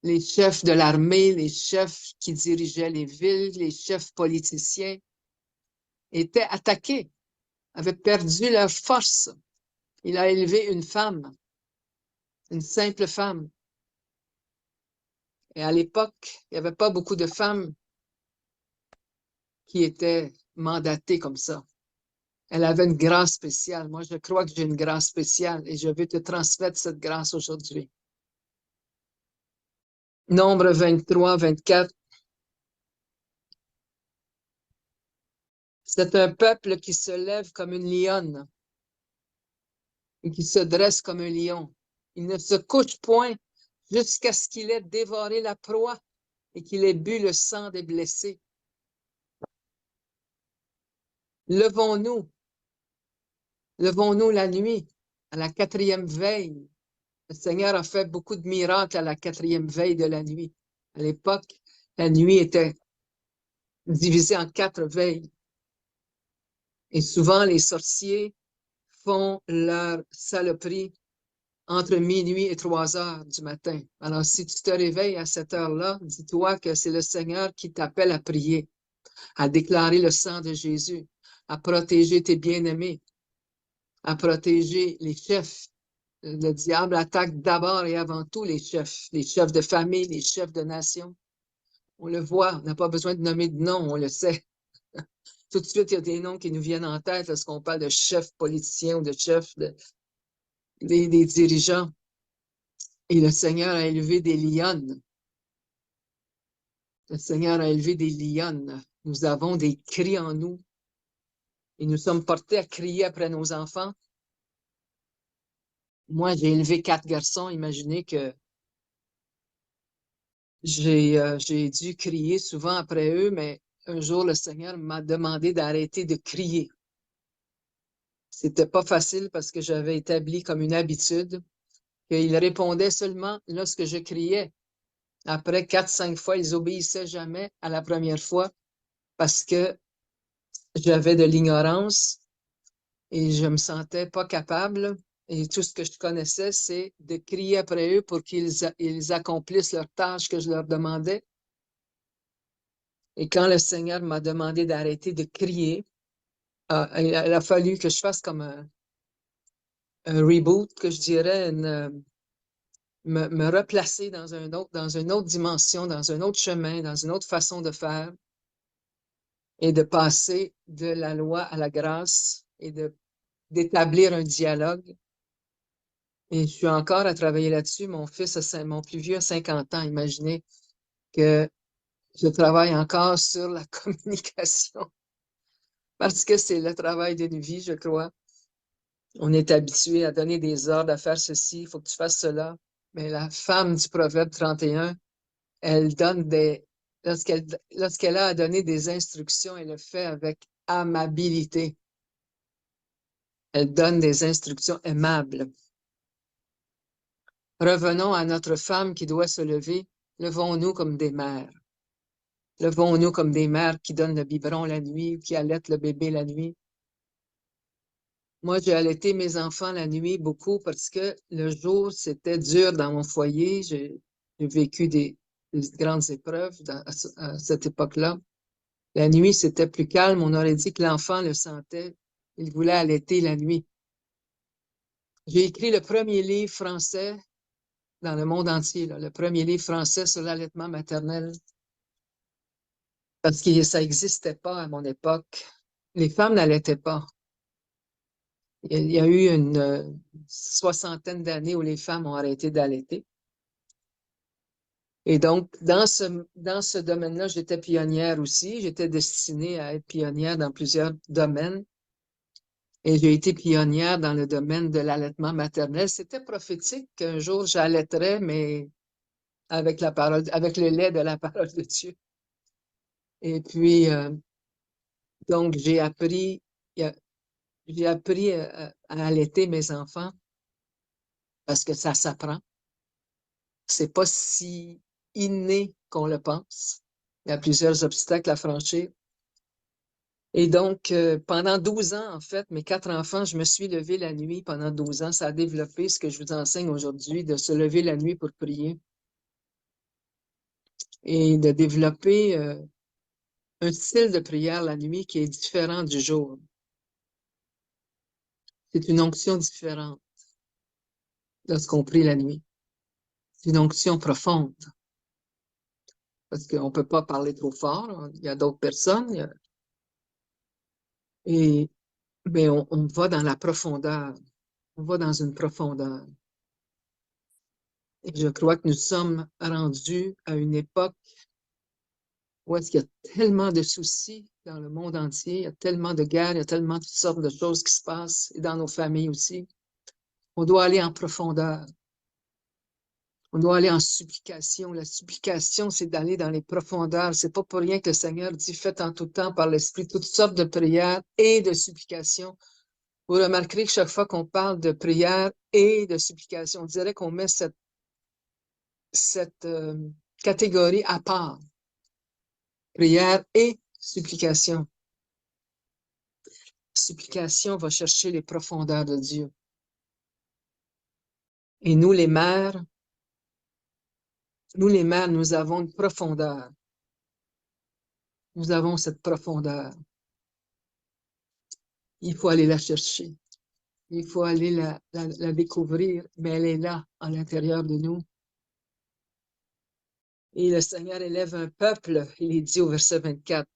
de l'armée, les chefs qui dirigeaient les villes, les chefs politiciens étaient attaqués, avaient perdu leur force. Il a élevé une femme, une simple femme. Et à l'époque, il n'y avait pas beaucoup de femmes qui étaient mandatées comme ça. Elle avait une grâce spéciale. Moi, je crois que j'ai une grâce spéciale et je veux te transmettre cette grâce aujourd'hui. Nombre 23, 24. C'est un peuple qui se lève comme une lionne et qui se dresse comme un lion. Il ne se couche point jusqu'à ce qu'il ait dévoré la proie et qu'il ait bu le sang des blessés. Levons-nous la nuit, à la 4e veille. Le Seigneur a fait beaucoup de miracles à la 4e veille de la nuit. À l'époque, la nuit était divisée en 4 veilles. Et souvent, les sorciers font leur saloperie entre minuit et 3 heures du matin. Alors, si tu te réveilles à cette heure-là, dis-toi que c'est le Seigneur qui t'appelle à prier, à déclarer le sang de Jésus, à protéger tes bien-aimés, à protéger les chefs. Le diable attaque d'abord et avant tout les chefs de famille, les chefs de nation. On le voit, on n'a pas besoin de nommer de nom, on le sait. Tout de suite, il y a des noms qui nous viennent en tête lorsqu'on parle de chefs politiciens ou de chefs des dirigeants. Et le Seigneur a élevé des lionnes. Le Seigneur a élevé des lionnes. Nous avons des cris en nous. Et nous sommes portés à crier après nos enfants. Moi, j'ai élevé 4 garçons. Imaginez que j'ai dû crier souvent après eux, mais un jour, le Seigneur m'a demandé d'arrêter de crier. C'était pas facile parce que j'avais établi comme une habitude qu'il répondait seulement lorsque je criais. Après 4-5 fois, ils obéissaient jamais à la première fois parce que j'avais de l'ignorance et je me sentais pas capable. Et tout ce que je connaissais, c'est de crier après eux pour ils accomplissent leur tâche que je leur demandais. Et quand le Seigneur m'a demandé d'arrêter de crier, il a fallu que je fasse comme un reboot, que je dirais, me replacer dans une autre dimension, dans un autre chemin, dans une autre façon de faire, et de passer de la loi à la grâce et d'établir un dialogue. Et je suis encore à travailler là-dessus. Mon plus vieux a 50 ans. Imaginez que je travaille encore sur la communication parce que c'est le travail d'une vie, je crois. On est habitué à donner des ordres, à faire ceci, il faut que tu fasses cela. Mais la femme du Proverbe 31, elle donne lorsqu'elle a à donner des instructions, elle le fait avec amabilité. Elle donne des instructions aimables. Revenons à notre femme qui doit se lever. Levons-nous comme des mères. Levons-nous comme des mères qui donnent le biberon la nuit, qui allaitent le bébé la nuit. Moi, j'ai allaité mes enfants la nuit beaucoup parce que le jour, c'était dur dans mon foyer. J'ai vécu des grandes épreuves à cette époque-là. La nuit, c'était plus calme. On aurait dit que l'enfant le sentait. Il voulait allaiter la nuit. J'ai écrit le premier livre français dans le monde entier, le premier livre français sur l'allaitement maternel, parce que ça n'existait pas à mon époque. Les femmes n'allaitaient pas. Il y a eu une soixantaine d'années où les femmes ont arrêté d'allaiter. Et donc, dans ce domaine-là, j'étais pionnière aussi. J'étais destinée à être pionnière dans plusieurs domaines. Et j'ai été pionnière dans le domaine de l'allaitement maternel. C'était prophétique qu'un jour j'allaiterais, mais avec le lait de la parole de Dieu. Et puis, donc, j'ai appris à allaiter mes enfants parce que ça s'apprend. C'est pas si inné qu'on le pense. Il y a plusieurs obstacles à franchir. Et donc, pendant 12 ans, en fait, mes 4 enfants, je me suis levée la nuit pendant 12 ans. Ça a développé ce que je vous enseigne aujourd'hui, de se lever la nuit pour prier et de développer un style de prière la nuit qui est différent du jour. C'est une onction différente lorsqu'on prie la nuit. C'est une onction profonde. Parce qu'on ne peut pas parler trop fort. Il y a d'autres personnes. Mais on va dans la profondeur. On va dans une profondeur. Et je crois que nous sommes rendus à une époque où est-ce qu'il y a tellement de soucis dans le monde entier, il y a tellement de guerres, il y a tellement de toutes sortes de choses qui se passent, et dans nos familles aussi. On doit aller en profondeur. On doit aller en supplication. La supplication, c'est d'aller dans les profondeurs. C'est pas pour rien que le Seigneur dit, faites en tout temps par l'Esprit toutes sortes de prières et de supplications. Vous remarquerez que chaque fois qu'on parle de prière et de supplication, on dirait qu'on met cette catégorie à part. Prière et supplication. Supplication va chercher les profondeurs de Dieu. Et nous, les mères, nous avons une profondeur. Nous avons cette profondeur. Il faut aller la chercher. Il faut aller la découvrir, mais elle est là, à l'intérieur de nous. Et le Seigneur élève un peuple, il est dit au verset 24,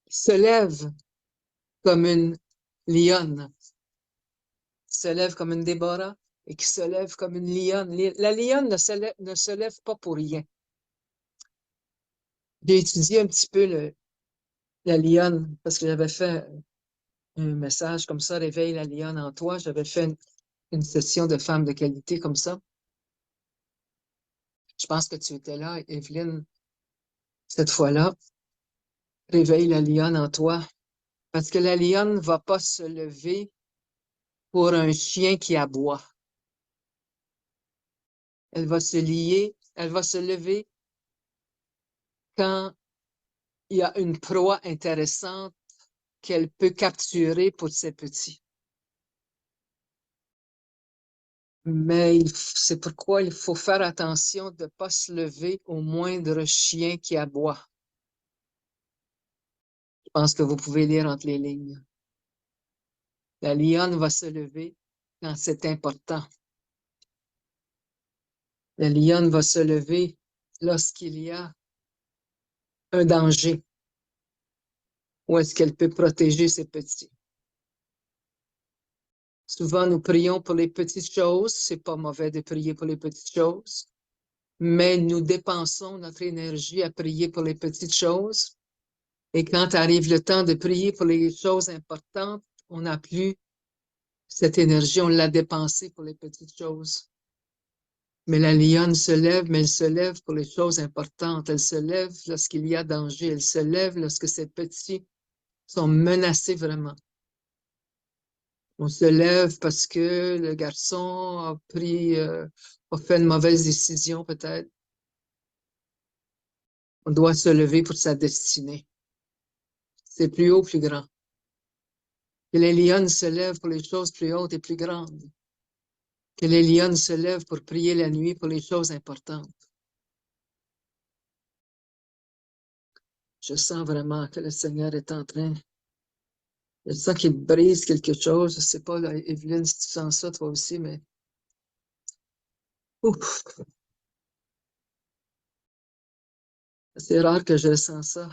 qui se lève comme une lionne, qui se lève comme une Déborah et qui se lève comme une lionne. La lionne ne se lève pas pour rien. J'ai étudié un petit peu la lionne parce que j'avais fait un message comme ça, réveille la lionne en toi. J'avais fait une session de femmes de qualité comme ça. Je pense que tu étais là, Evelyne, cette fois-là. Réveille la lionne en toi. Parce que la lionne ne va pas se lever pour un chien qui aboie. Elle va se lever quand il y a une proie intéressante qu'elle peut capturer pour ses petits. Mais c'est pourquoi il faut faire attention de ne pas se lever au moindre chien qui aboie. Je pense que vous pouvez lire entre les lignes. La lionne va se lever quand c'est important. La lionne va se lever lorsqu'il y a un danger. Ou est-ce qu'elle peut protéger ses petits? Souvent, nous prions pour les petites choses. C'est pas mauvais de prier pour les petites choses. Mais nous dépensons notre énergie à prier pour les petites choses. Et quand arrive le temps de prier pour les choses importantes, on n'a plus cette énergie, on l'a dépensée pour les petites choses. Mais la lionne se lève, mais elle se lève pour les choses importantes. Elle se lève lorsqu'il y a danger. Elle se lève lorsque ses petits sont menacés vraiment. On se lève parce que le garçon a fait une mauvaise décision peut-être. On doit se lever pour sa destinée. C'est plus haut, plus grand. Que les lionnes se lèvent pour les choses plus hautes et plus grandes. Que les lionnes se lèvent pour prier la nuit pour les choses importantes. Je sens vraiment que le Seigneur est en train. Je sens qu'il brise quelque chose. Je ne sais pas, là, Evelyne, si tu sens ça toi aussi, mais. Ouf! C'est rare que je sens ça.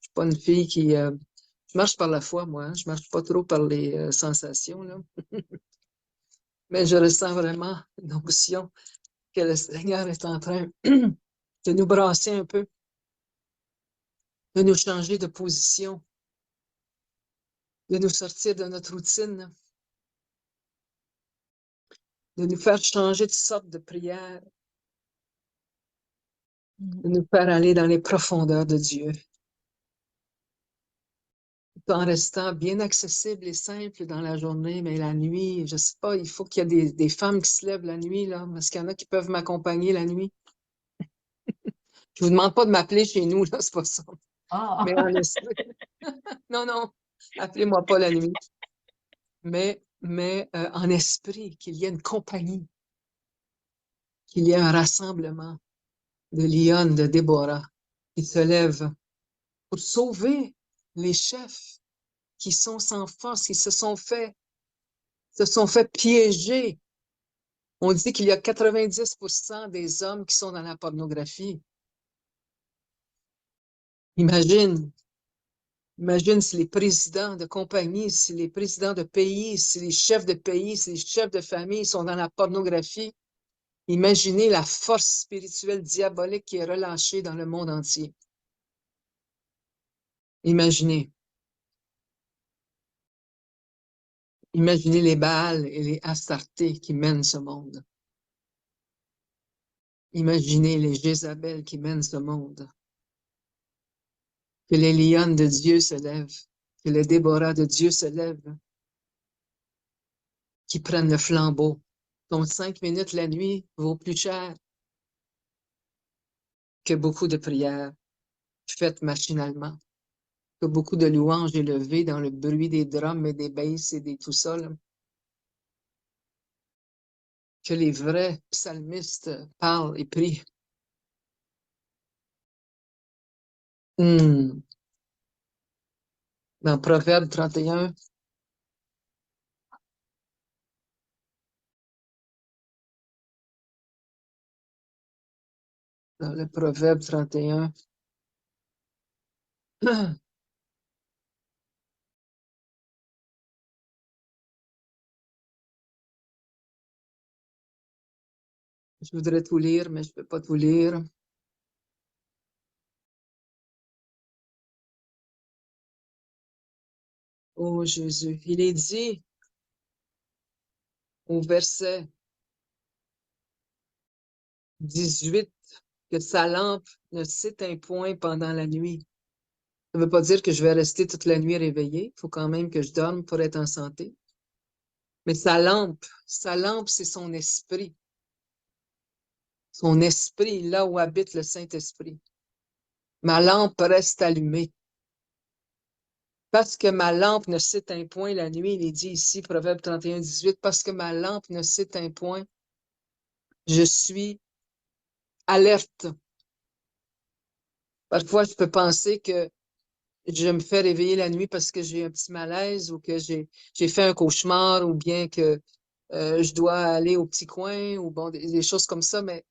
Je suis pas une fille qui. Je marche par la foi, moi. Hein. Je marche pas trop par les sensations, là. Mais je ressens vraiment une onction que le Seigneur est en train de nous brasser un peu, de nous changer de position, de nous sortir de notre routine, de nous faire changer de sorte de prière, de nous faire aller dans les profondeurs de Dieu, tout en restant bien accessible et simple dans la journée, mais la nuit, je sais pas, il faut qu'il y ait des femmes qui se lèvent la nuit, là, parce qu'il y en a qui peuvent m'accompagner la nuit. Je vous demande pas de m'appeler chez nous, là, c'est pas ça. Ah! Mais en esprit. Non, non, appelez-moi pas la nuit. Mais en esprit, qu'il y ait une compagnie, qu'il y ait un rassemblement de lionnes, de Déborah, qui se lèvent pour sauver les chefs qui sont sans force, qui se sont fait piéger. On dit qu'il y a 90% des hommes qui sont dans la pornographie. Imagine si les présidents de compagnie, si les présidents de pays, si les chefs de pays, si les chefs de famille sont dans la pornographie. Imaginez la force spirituelle diabolique qui est relâchée dans le monde entier. Imaginez. Imaginez les Baals et les Astartés qui mènent ce monde. Imaginez les Jézabel qui mènent ce monde. Que les lionnes de Dieu se lèvent, que les Déborah de Dieu se lèvent, qui prennent le flambeau, dont 5 minutes la nuit vaut plus cher que beaucoup de prières faites machinalement, que beaucoup de louanges élevées dans le bruit des drums et des basses et des tout ça. Là. Que les vrais psalmistes parlent et prient. Dans Proverbe 31, dans le Proverbe 31, je voudrais tout lire, mais je ne peux pas tout lire. Oh Jésus, il est dit au verset 18 que sa lampe ne s'éteint point pendant la nuit. Ça ne veut pas dire que je vais rester toute la nuit réveillée. Il faut quand même que je dorme pour être en santé. Mais sa lampe, c'est son esprit. Son esprit, là où habite le Saint-Esprit. Ma lampe reste allumée. Parce que ma lampe ne s'éteint point la nuit, il est dit ici, Proverbe 31, 18, parce que ma lampe ne s'éteint point, je suis alerte. Parfois, je peux penser que je me fais réveiller la nuit parce que j'ai un petit malaise ou que j'ai fait un cauchemar ou bien que je dois aller au petit coin ou bon, des choses comme ça. Mais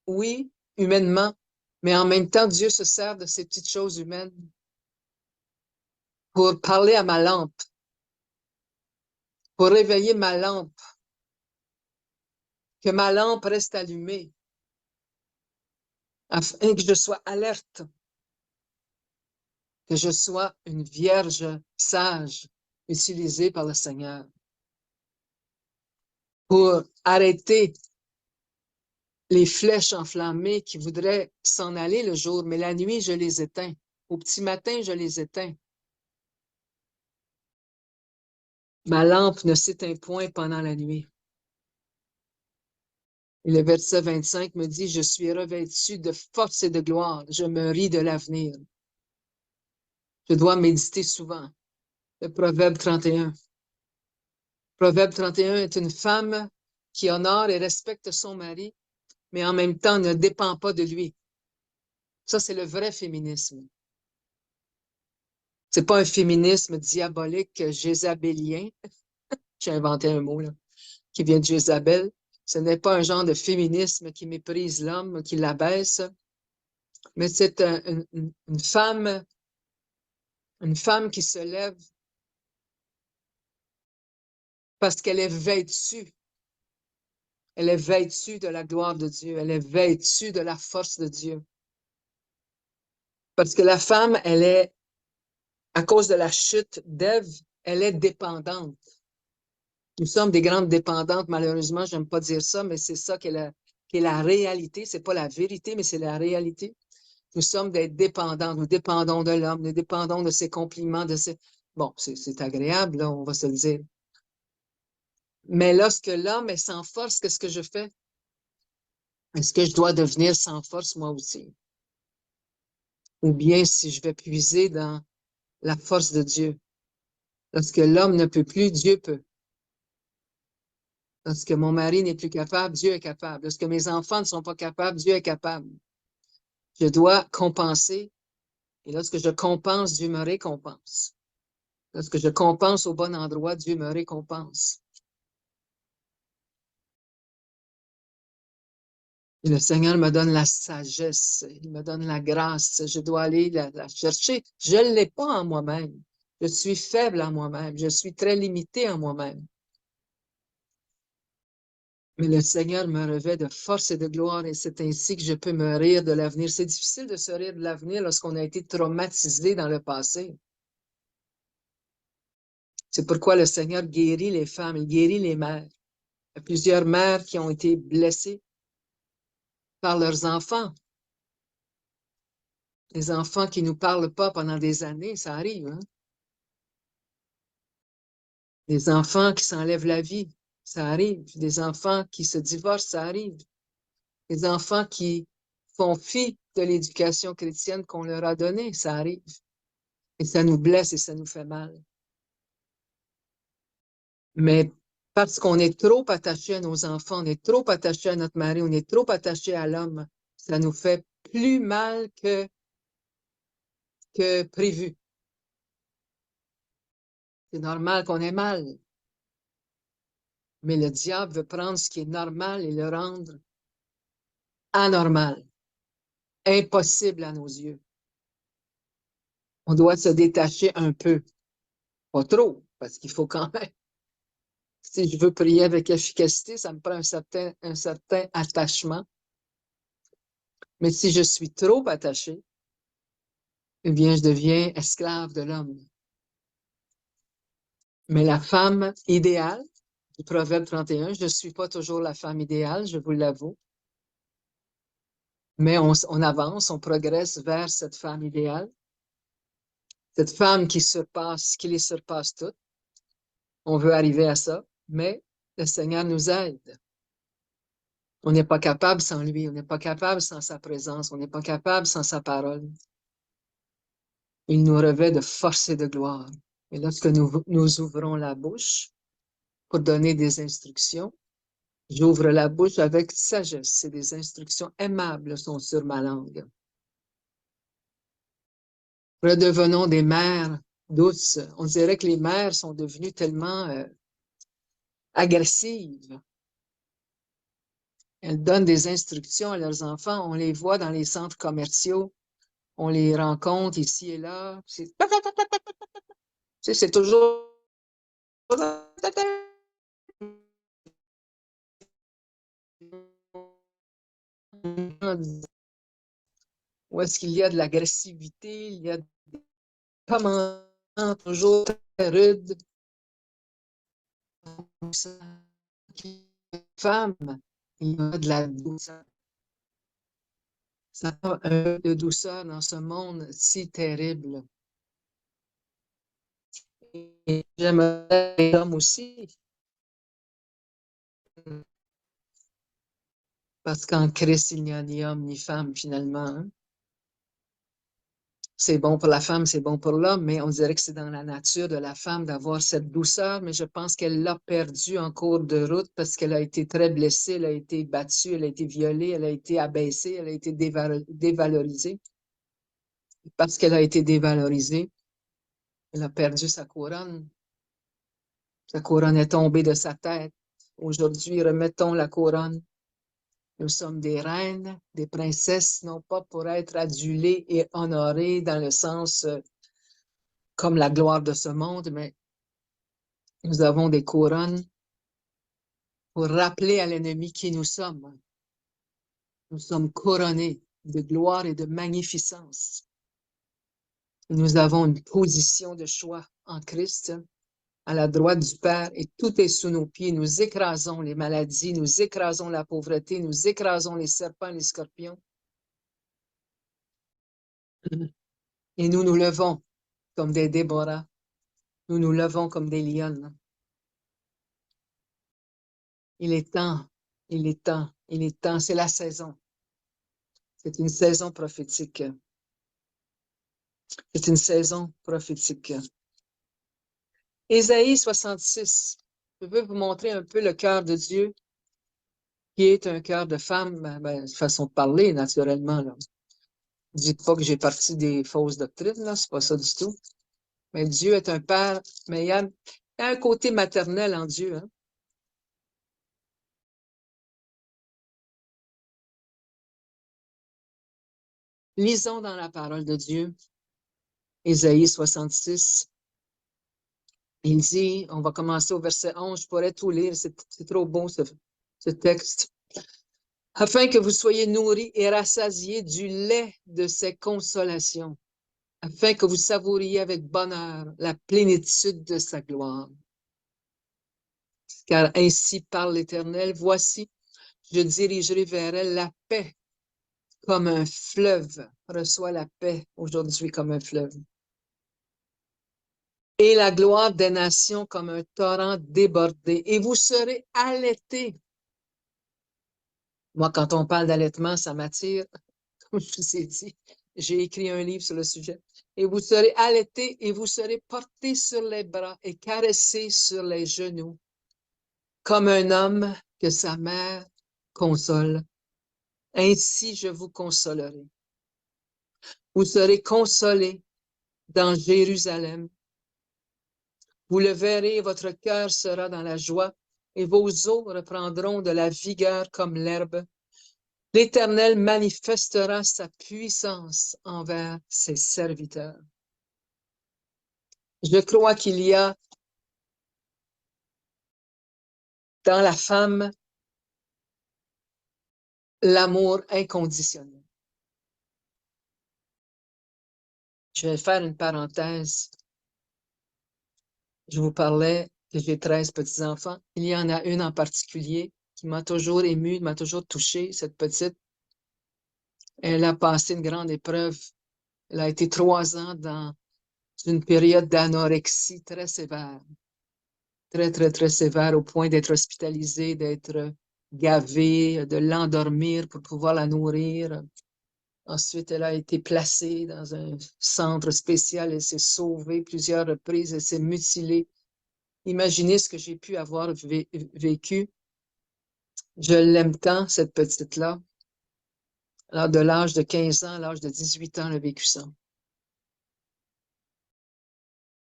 oui, humainement, mais en même temps, Dieu se sert de ces petites choses humaines pour parler à ma lampe, pour réveiller ma lampe, que ma lampe reste allumée, afin que je sois alerte, que je sois une vierge sage utilisée par le Seigneur pour arrêter les flèches enflammées qui voudraient s'en aller le jour, mais la nuit, je les éteins. Au petit matin, je les éteins. Ma lampe ne s'éteint point pendant la nuit. Et le verset 25 me dit, je suis revêtu de force et de gloire, je me ris de l'avenir. Je dois méditer souvent. Le Proverbe 31. Proverbe 31 est une femme qui honore et respecte son mari, mais en même temps ne dépend pas de lui. Ça, c'est le vrai féminisme. C'est pas un féminisme diabolique jézabélien. J'ai inventé un mot, là, qui vient de Jézabel. Ce n'est pas un genre de féminisme qui méprise l'homme, qui l'abaisse, mais c'est une femme qui se lève parce qu'elle est vêtue. Elle est vêtue de la gloire de Dieu. Elle est vêtue de la force de Dieu. Parce que la femme, elle est, à cause de la chute d'Ève, elle est dépendante. Nous sommes des grandes dépendantes, malheureusement, j'aime pas dire ça, mais c'est ça qui est la réalité. C'est pas la vérité, mais c'est la réalité. Nous sommes des dépendants. Nous dépendons de l'homme, nous dépendons de ses compliments, de ses... Bon, c'est agréable, là, on va se le dire. Mais lorsque l'homme est sans force, qu'est-ce que je fais? Est-ce que je dois devenir sans force moi aussi? Ou bien si je vais puiser dans la force de Dieu. Lorsque l'homme ne peut plus, Dieu peut. Lorsque mon mari n'est plus capable, Dieu est capable. Lorsque mes enfants ne sont pas capables, Dieu est capable. Je dois compenser. Et lorsque je compense, Dieu me récompense. Lorsque je compense au bon endroit, Dieu me récompense. Et le Seigneur me donne la sagesse, il me donne la grâce. Je dois aller la chercher. Je ne l'ai pas en moi-même. Je suis faible en moi-même. Je suis très limité en moi-même. Mais le Seigneur me revêt de force et de gloire et c'est ainsi que je peux me rire de l'avenir. C'est difficile de se rire de l'avenir lorsqu'on a été traumatisé dans le passé. C'est pourquoi le Seigneur guérit les femmes, il guérit les mères. Il y a plusieurs mères qui ont été blessées par leurs enfants. Les enfants qui ne nous parlent pas pendant des années, ça arrive. Hein? Des enfants qui s'enlèvent la vie, ça arrive. Des enfants qui se divorcent, ça arrive. Des enfants qui font fi de l'éducation chrétienne qu'on leur a donnée, ça arrive. Et ça nous blesse et ça nous fait mal. Mais parce qu'on est trop attaché à nos enfants, on est trop attaché à notre mari, on est trop attaché à l'homme, ça nous fait plus mal que prévu. C'est normal qu'on ait mal. Mais le diable veut prendre ce qui est normal et le rendre anormal, impossible à nos yeux. On doit se détacher un peu. Pas trop, parce qu'il faut quand même. Si je veux prier avec efficacité, ça me prend un certain attachement. Mais si je suis trop attaché, eh bien, je deviens esclave de l'homme. Mais la femme idéale, du Proverbe 31, je ne suis pas toujours la femme idéale, je vous l'avoue. Mais on avance, on progresse vers cette femme idéale. Cette femme qui les surpasse toutes. On veut arriver à ça, mais le Seigneur nous aide. On n'est pas capable sans lui, on n'est pas capable sans sa présence, on n'est pas capable sans sa parole. Il nous revêt de force et de gloire. Et lorsque nous ouvrons la bouche pour donner des instructions, j'ouvre la bouche avec sagesse et des instructions aimables sont sur ma langue. Redevenons des mères douces. On dirait que les mères sont devenues tellement agressives. Elles donnent des instructions à leurs enfants. On les voit dans les centres commerciaux. On les rencontre ici et là. C'est toujours... Où est-ce qu'il y a de l'agressivité, il y a des commentaires toujours très rudes. Femme, il y a de la douceur. Ça a un peu de douceur dans ce monde si terrible. Et j'aimerais les hommes aussi. Parce qu'en Christ, il n'y a ni homme ni femme finalement. Hein? C'est bon pour la femme, c'est bon pour l'homme, mais on dirait que c'est dans la nature de la femme d'avoir cette douceur, mais je pense qu'elle l'a perdue en cours de route parce qu'elle a été très blessée, elle a été battue, elle a été violée, elle a été abaissée, elle a été dévalorisée. Parce qu'elle a été dévalorisée, elle a perdu sa couronne. Sa couronne est tombée de sa tête. Aujourd'hui, remettons la couronne. Nous sommes des reines, des princesses, non pas pour être adulées et honorées dans le sens comme la gloire de ce monde, mais nous avons des couronnes pour rappeler à l'ennemi qui nous sommes. Nous sommes couronnés de gloire et de magnificence. Nous avons une position de choix en Christ, à la droite du Père, et tout est sous nos pieds. Nous écrasons les maladies, nous écrasons la pauvreté, nous écrasons les serpents et les scorpions. Et nous nous levons comme des Déborah. Nous nous levons comme des lionnes. Il est temps, il est temps, il est temps. C'est la saison. C'est une saison prophétique. C'est une saison prophétique. Ésaïe 66. Je veux vous montrer un peu le cœur de Dieu, qui est un cœur de femme, façon de parler, naturellement. Là. Dites pas que j'ai parti des fausses doctrines, là, c'est pas ça du tout. Mais Dieu est un père, mais il y a un côté maternel en Dieu. Hein? Lisons dans la parole de Dieu, Ésaïe 66. Il dit, on va commencer au verset 11, je pourrais tout lire, c'est trop beau ce texte. Afin que vous soyez nourris et rassasiés du lait de ses consolations, afin que vous savouriez avec bonheur la plénitude de sa gloire. Car ainsi parle l'Éternel, voici, je dirigerai vers elle la paix comme un fleuve. Reçois la paix aujourd'hui comme un fleuve. Et la gloire des nations comme un torrent débordé. Et vous serez allaités. Moi, quand on parle d'allaitement, ça m'attire. Comme je vous ai dit, j'ai écrit un livre sur le sujet. Et vous serez allaités et vous serez portés sur les bras et caressés sur les genoux, comme un homme que sa mère console. Ainsi, je vous consolerai. Vous serez consolés dans Jérusalem. Vous le verrez, votre cœur sera dans la joie et vos os reprendront de la vigueur comme l'herbe. L'Éternel manifestera sa puissance envers ses serviteurs. Je crois qu'il y a dans la femme l'amour inconditionnel. Je vais faire une parenthèse. Je vous parlais que j'ai 13 petits-enfants. Il y en a une en particulier qui m'a toujours émue, m'a toujours touchée, cette petite. Elle a passé une grande épreuve. Elle a été 3 ans dans une période d'anorexie très sévère. Très, très, très sévère au point d'être hospitalisée, d'être gavée, de l'endormir pour pouvoir la nourrir. Ensuite, elle a été placée dans un centre spécial. Elle s'est sauvée plusieurs reprises. Elle s'est mutilée. Imaginez ce que j'ai pu avoir vécu. Je l'aime tant, cette petite-là. Alors, de l'âge de 15 ans à l'âge de 18 ans, elle a vécu ça.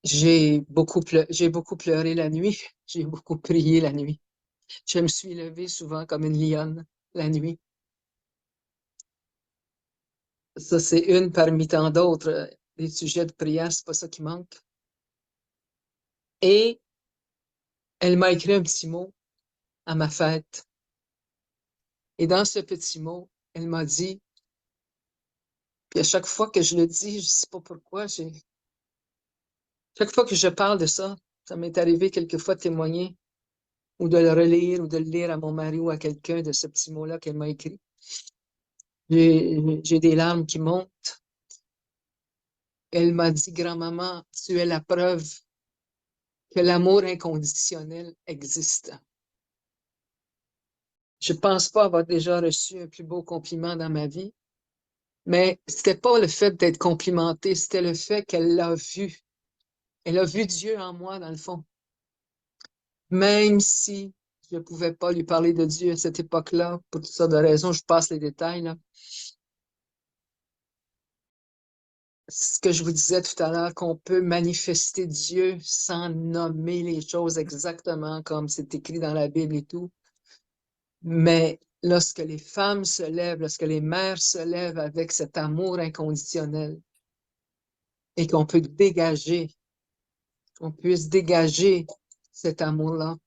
J'ai beaucoup pleuré la nuit. J'ai beaucoup prié la nuit. Je me suis levée souvent comme une lionne la nuit. Ça, c'est une parmi tant d'autres. Les sujets de prière, c'est pas ça qui manque. Et elle m'a écrit un petit mot à ma fête. Et dans ce petit mot, elle m'a dit, puis à chaque fois que je le dis, je sais pas pourquoi, chaque fois que je parle de ça, ça m'est arrivé quelquefois de témoigner ou de le relire ou de le lire à mon mari ou à quelqu'un de ce petit mot-là qu'elle m'a écrit. J'ai des larmes qui montent. Elle m'a dit, grand-maman, tu es la preuve que l'amour inconditionnel existe. Je pense pas avoir déjà reçu un plus beau compliment dans ma vie, mais c'était pas le fait d'être complimentée, c'était le fait qu'elle l'a vu. Elle a vu Dieu en moi, dans le fond. Même si je ne pouvais pas lui parler de Dieu à cette époque-là, pour toutes sortes de raisons, je passe les détails, là. Ce que je vous disais tout à l'heure, qu'on peut manifester Dieu sans nommer les choses exactement comme c'est écrit dans la Bible et tout. Mais lorsque les femmes se lèvent, lorsque les mères se lèvent avec cet amour inconditionnel et qu'on peut dégager, qu'on puisse dégager cet amour-là,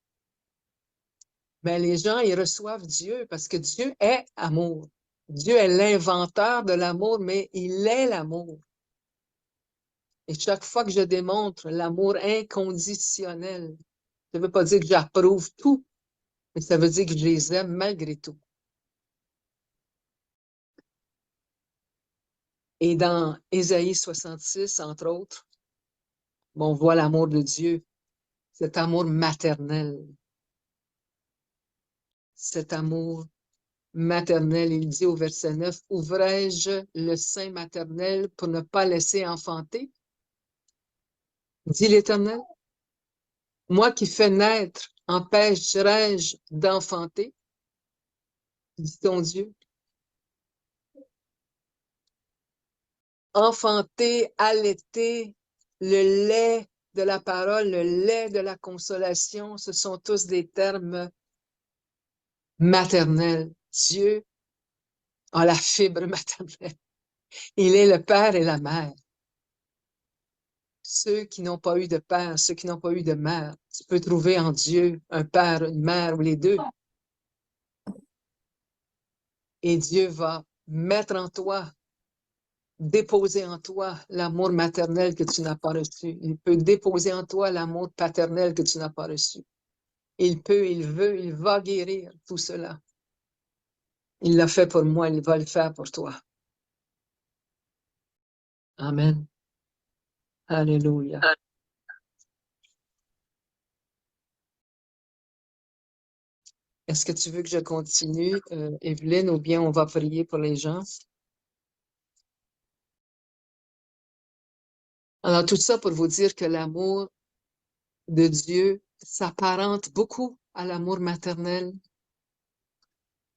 mais les gens, ils reçoivent Dieu parce que Dieu est amour. Dieu est l'inventeur de l'amour, mais il est l'amour. Et chaque fois que je démontre l'amour inconditionnel, ça ne veut pas dire que j'approuve tout, mais ça veut dire que je les aime malgré tout. Et dans Ésaïe 66, entre autres, on voit l'amour de Dieu, cet amour maternel. Cet amour maternel, il dit au verset 9, « Ouvrais-je le sein maternel pour ne pas laisser enfanter? Dit l'Éternel. Moi qui fais naître, empêcherai-je d'enfanter? Dit ton Dieu. Enfanter, allaiter, le lait de la parole, le lait de la consolation, ce sont tous des termes maternels. Dieu a la fibre maternelle. Il est le père et la mère. Ceux qui n'ont pas eu de père, ceux qui n'ont pas eu de mère, tu peux trouver en Dieu un père, une mère ou les deux. Et Dieu va mettre en toi, déposer en toi l'amour maternel que tu n'as pas reçu. Il peut déposer en toi l'amour paternel que tu n'as pas reçu. Il peut, il veut, il va guérir tout cela. Il l'a fait pour moi, il va le faire pour toi. Amen. Alléluia. Est-ce que tu veux que je continue, Evelyne, ou bien on va prier pour les gens? Alors, tout ça pour vous dire que l'amour de Dieu s'apparente beaucoup à l'amour maternel.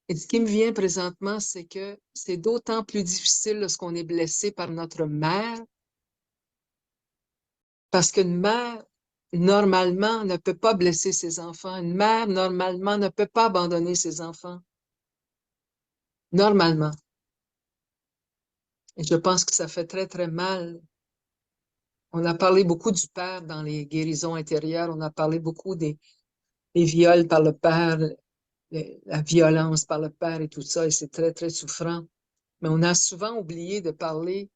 Et ce qui me vient présentement, c'est que c'est d'autant plus difficile lorsqu'on est blessé par notre mère, parce qu'une mère, normalement, ne peut pas blesser ses enfants. Une mère, normalement, ne peut pas abandonner ses enfants. Normalement. Et je pense que ça fait très, très mal. On a parlé beaucoup du père dans les guérisons intérieures. On a parlé beaucoup des viols par le père, la violence par le père et tout ça. Et c'est très, très souffrant. Mais on a souvent oublié de parler,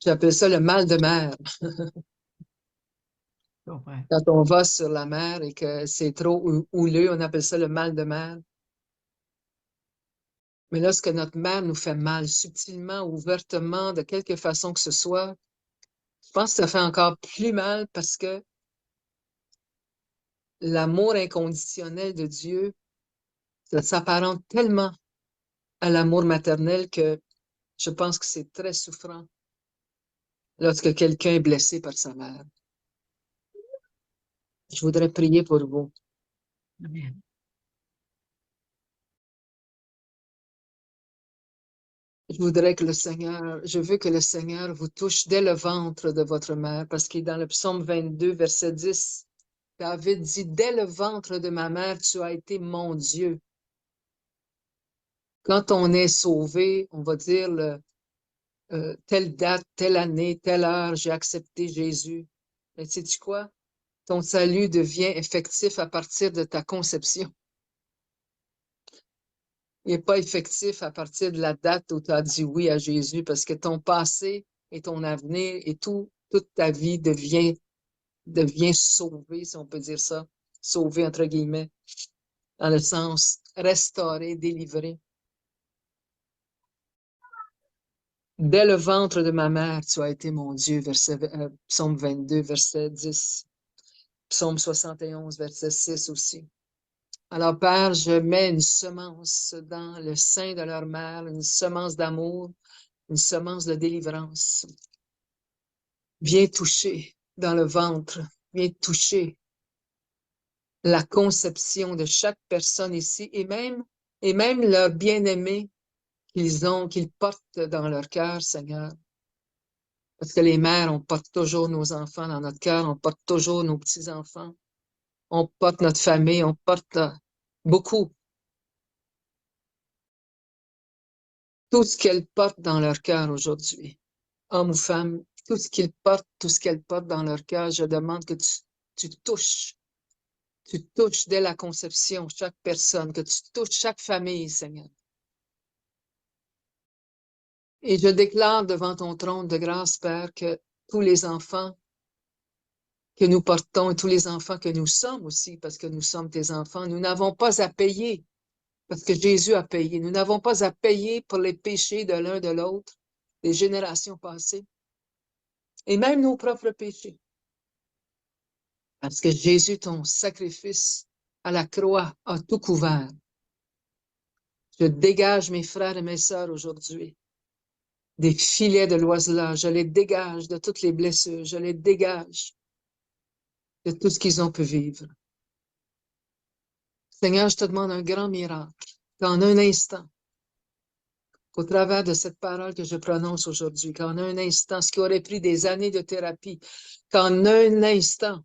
j'appelle ça le mal de mère. Quand on va sur la mer et que c'est trop houleux, on appelle ça le mal de mer. Mais lorsque notre mère nous fait mal, subtilement, ouvertement, de quelque façon que ce soit, je pense que ça fait encore plus mal parce que l'amour inconditionnel de Dieu, ça s'apparente tellement à l'amour maternel que Je pense que c'est très souffrant lorsque quelqu'un est blessé par sa mère. Je voudrais prier pour vous. Amen. Je veux que le Seigneur vous touche dès le ventre de votre mère, parce qu'il est dans le psaume 22, verset 10. David dit, dès le ventre de ma mère, tu as été mon Dieu. Quand on est sauvé, on va dire telle date, telle année, telle heure, j'ai accepté Jésus. Mais sais-tu quoi? Ton salut devient effectif à partir de ta conception. Il n'est pas effectif à partir de la date où tu as dit oui à Jésus, parce que ton passé et ton avenir et toute ta vie devient sauvé, si on peut dire ça. Sauvé, entre guillemets, dans le sens restauré, délivré. Dès le ventre de ma mère, tu as été mon Dieu, psaume 22, verset 10. Psaume 71, verset 6 aussi. Alors, Père, je mets une semence dans le sein de leur mère, une semence d'amour, une semence de délivrance. Viens toucher dans le ventre, viens toucher la conception de chaque personne ici et même leur bien-aimé qu'ils portent dans leur cœur, Seigneur. Parce que les mères, on porte toujours nos enfants dans notre cœur, on porte toujours nos petits-enfants, on porte notre famille, on porte beaucoup. Tout ce qu'elles portent dans leur cœur aujourd'hui, hommes ou femmes, tout ce qu'elles portent dans leur cœur, je demande que tu touches dès la conception chaque personne, que tu touches chaque famille, Seigneur. Et je déclare devant ton trône de grâce, Père, que tous les enfants que nous portons et tous les enfants que nous sommes aussi, parce que nous sommes tes enfants, nous n'avons pas à payer, parce que Jésus a payé. Nous n'avons pas à payer pour les péchés de l'un de l'autre, des générations passées, et même nos propres péchés. Parce que Jésus, ton sacrifice à la croix, a tout couvert. Je dégage mes frères et mes sœurs aujourd'hui des filets de l'oiseleur. Je les dégage de toutes les blessures. Je les dégage de tout ce qu'ils ont pu vivre. Seigneur, je te demande un grand miracle, qu'en un instant, au travers de cette parole que je prononce aujourd'hui, qu'en un instant, ce qui aurait pris des années de thérapie, qu'en un instant,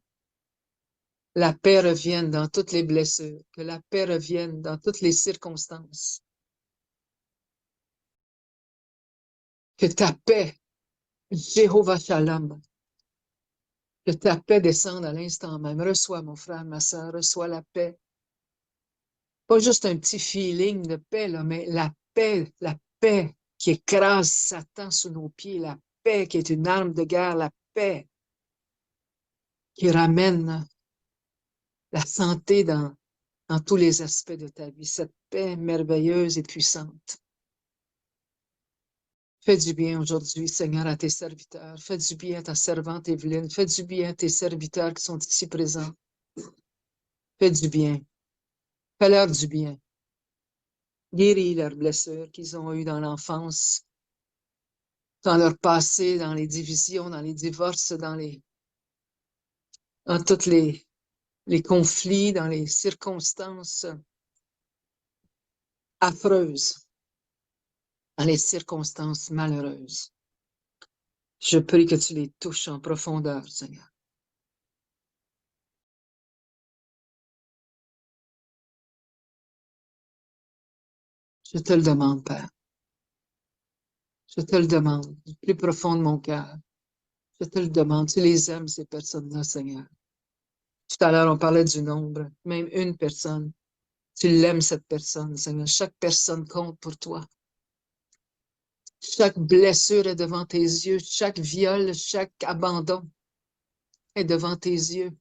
la paix revienne dans toutes les blessures, que la paix revienne dans toutes les circonstances. Que ta paix, Jéhovah Shalom, que ta paix descende à l'instant même. Reçois, mon frère, ma sœur, reçois la paix. Pas juste un petit feeling de paix, là, mais la paix qui écrase Satan sous nos pieds, la paix qui est une arme de guerre, la paix qui ramène la santé dans tous les aspects de ta vie, cette paix merveilleuse et puissante. Fais du bien aujourd'hui, Seigneur, à tes serviteurs. Fais du bien à ta servante Evelyne. Fais du bien à tes serviteurs qui sont ici présents. Fais du bien. Fais-leur du bien. Guéris leurs blessures qu'ils ont eues dans l'enfance, dans leur passé, dans les divisions, dans les divorces, dans tous les conflits, dans les circonstances affreuses, dans les circonstances malheureuses. Je prie que tu les touches en profondeur, Seigneur. Je te le demande, Père. Je te le demande du plus profond de mon cœur. Je te le demande. Tu les aimes, ces personnes-là, Seigneur. Tout à l'heure, on parlait du nombre. Même une personne. Tu l'aimes, cette personne, Seigneur. Chaque personne compte pour toi. Chaque blessure est devant tes yeux. Chaque viol, chaque abandon est devant tes yeux.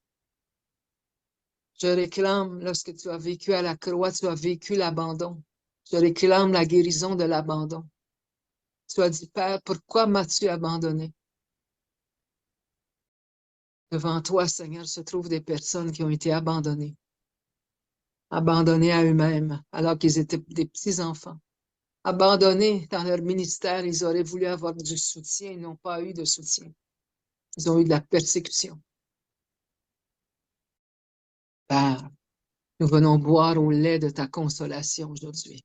Je réclame, lorsque tu as vécu à la croix, tu as vécu l'abandon. Je réclame la guérison de l'abandon. Tu as dit, Père, pourquoi m'as-tu abandonné? Devant toi, Seigneur, se trouvent des personnes qui ont été abandonnées à eux-mêmes, alors qu'ils étaient des petits-enfants. abandonnés dans leur ministère, ils auraient voulu avoir du soutien, ils n'ont pas eu de soutien. Ils ont eu de la persécution. Père, nous venons boire au lait de ta consolation aujourd'hui.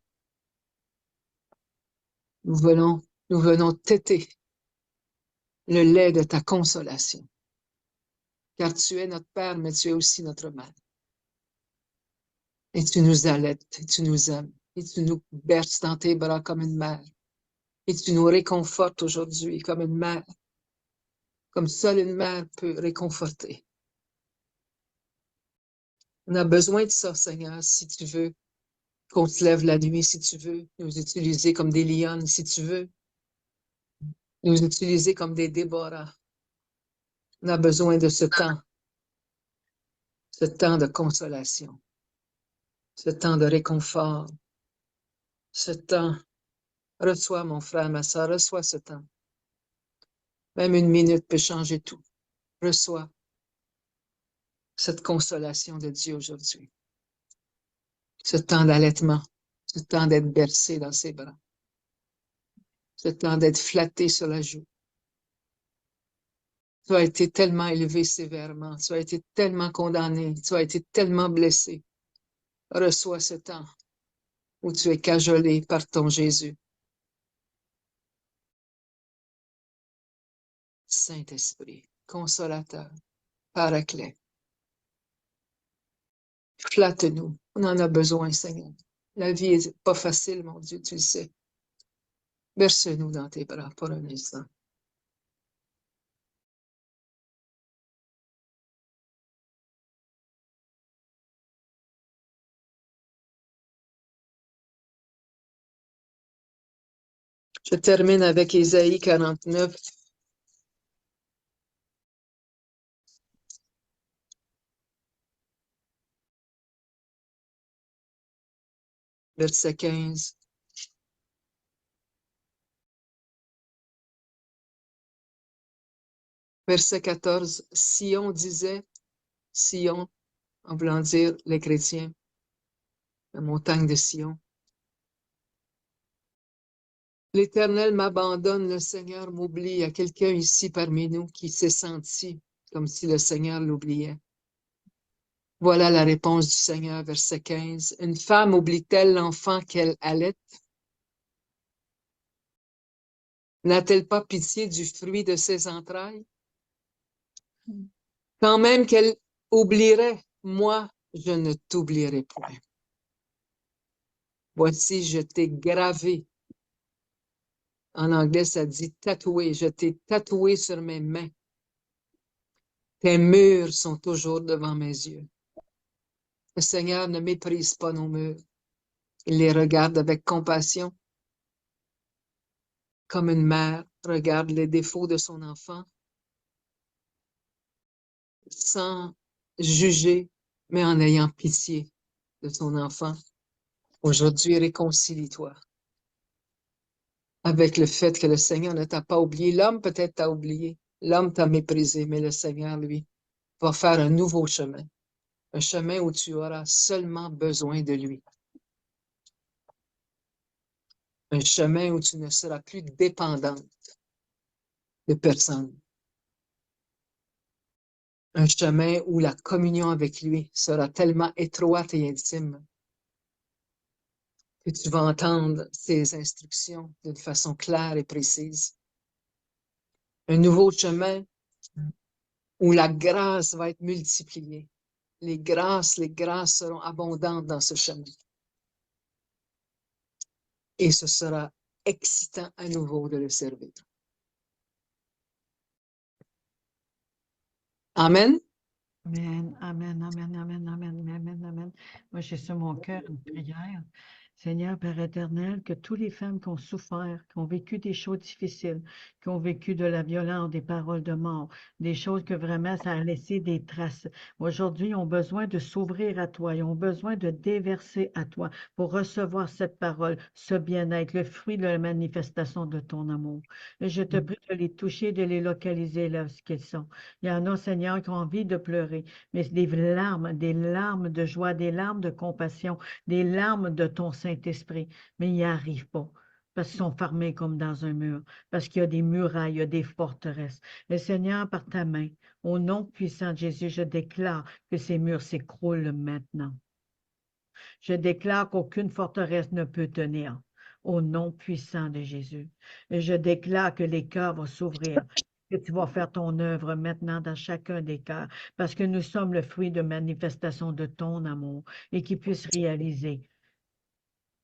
Nous venons téter le lait de ta consolation. Car tu es notre Père, mais tu es aussi notre Mère. Et tu nous allaites, et tu nous aimes, et tu nous berces dans tes bras comme une mère. Et tu nous réconfortes aujourd'hui comme une mère, comme seule une mère peut réconforter. On a besoin de ça, Seigneur, si tu veux qu'on se lève la nuit, si tu veux nous utiliser comme des lionnes, si tu veux nous utiliser comme des Déborah. On a besoin de ce temps de consolation, ce temps de réconfort, ce temps. Reçois, mon frère, ma soeur, reçois ce temps. Même une minute peut changer tout. Reçois cette consolation de Dieu aujourd'hui. Ce temps d'allaitement, ce temps d'être bercé dans ses bras, ce temps d'être flatté sur la joue. Tu as été tellement élevé sévèrement, tu as été tellement condamné, tu as été tellement blessé. Reçois ce temps où tu es cajolé par ton Jésus. Saint-Esprit, consolateur, paraclet, flatte-nous. On en a besoin, Seigneur. La vie n'est pas facile, mon Dieu, tu le sais. Berce-nous dans tes bras pour un instant. Je termine avec Ésaïe 49. Verset 15. Verset 14. Sion disait, Sion, en voulant dire les chrétiens, la montagne de Sion. L'Éternel m'abandonne, le Seigneur m'oublie. Il y a quelqu'un ici parmi nous qui s'est senti comme si le Seigneur l'oubliait. Voilà la réponse du Seigneur, verset 15. Une femme oublie-t-elle l'enfant qu'elle allaite? N'a-t-elle pas pitié du fruit de ses entrailles? Quand même qu'elle oublierait, moi, je ne t'oublierai point. Voici, je t'ai gravé. En anglais, ça dit tatoué. Je t'ai tatoué sur mes mains. Tes murs sont toujours devant mes yeux. Le Seigneur ne méprise pas nos murs. Il les regarde avec compassion, comme une mère regarde les défauts de son enfant, sans juger, mais en ayant pitié de son enfant. Aujourd'hui, réconcilie-toi avec le fait que le Seigneur ne t'a pas oublié. L'homme peut-être t'a oublié, l'homme t'a méprisé, mais le Seigneur, lui, va faire un nouveau chemin, un chemin où tu auras seulement besoin de lui. Un chemin où tu ne seras plus dépendante de personne. Un chemin où la communion avec lui sera tellement étroite et intime que tu vas entendre ses instructions d'une façon claire et précise. Un nouveau chemin où la grâce va être multipliée. Les grâces seront abondantes dans ce chemin. Et ce sera excitant à nouveau de le servir. Amen. Amen, amen, amen, amen, amen, amen, amen. Moi, j'ai sur mon cœur une prière. Seigneur Père éternel, que toutes les femmes qui ont souffert, qui ont vécu des choses difficiles, qui ont vécu de la violence, des paroles de mort, des choses que vraiment ça a laissé des traces, aujourd'hui, ont besoin de s'ouvrir à toi, ils ont besoin de déverser à toi pour recevoir cette parole, ce bien-être, le fruit de la manifestation de ton amour. Et je te prie de les toucher, de les localiser là ce qu'ils sont. Il y en a, Seigneur, qui ont envie de pleurer, mais des larmes de joie, des larmes de compassion, des larmes de ton Saint-Esprit, mais il n'y arrive pas. parce qu'ils sont fermés comme dans un mur, parce qu'il y a des murailles, il y a des forteresses. Et Seigneur, par ta main, au nom puissant de Jésus, je déclare que ces murs s'écroulent maintenant. Je déclare qu'aucune forteresse ne peut tenir au nom puissant de Jésus. Et je déclare que les cœurs vont s'ouvrir, que tu vas faire ton œuvre maintenant dans chacun des cœurs, parce que nous sommes le fruit de manifestation de ton amour et qu'ils puissent réaliser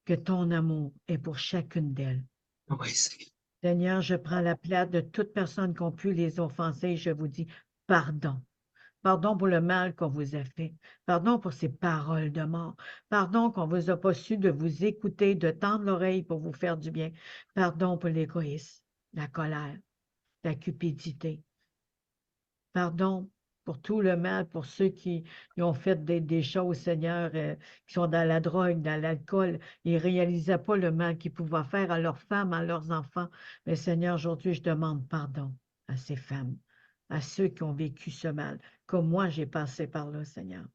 que ton amour est pour chacune d'elles. Oui, Seigneur. Seigneur, je prends la place de toute personne qui a pu les offenser et je vous dis pardon. Pardon pour le mal qu'on vous a fait. Pardon pour ces paroles de mort. Pardon qu'on ne vous a pas su de vous écouter, de tendre l'oreille pour vous faire du bien. Pardon pour l'égoïsme, la colère, la cupidité. Pardon pour tout le mal, pour ceux qui ont fait des choses, Seigneur, qui sont dans la drogue, dans l'alcool. Ils ne réalisaient pas le mal qu'ils pouvaient faire à leurs femmes, à leurs enfants. Mais Seigneur, aujourd'hui, je demande pardon à ces femmes, à ceux qui ont vécu ce mal, comme moi, j'ai passé par là, Seigneur.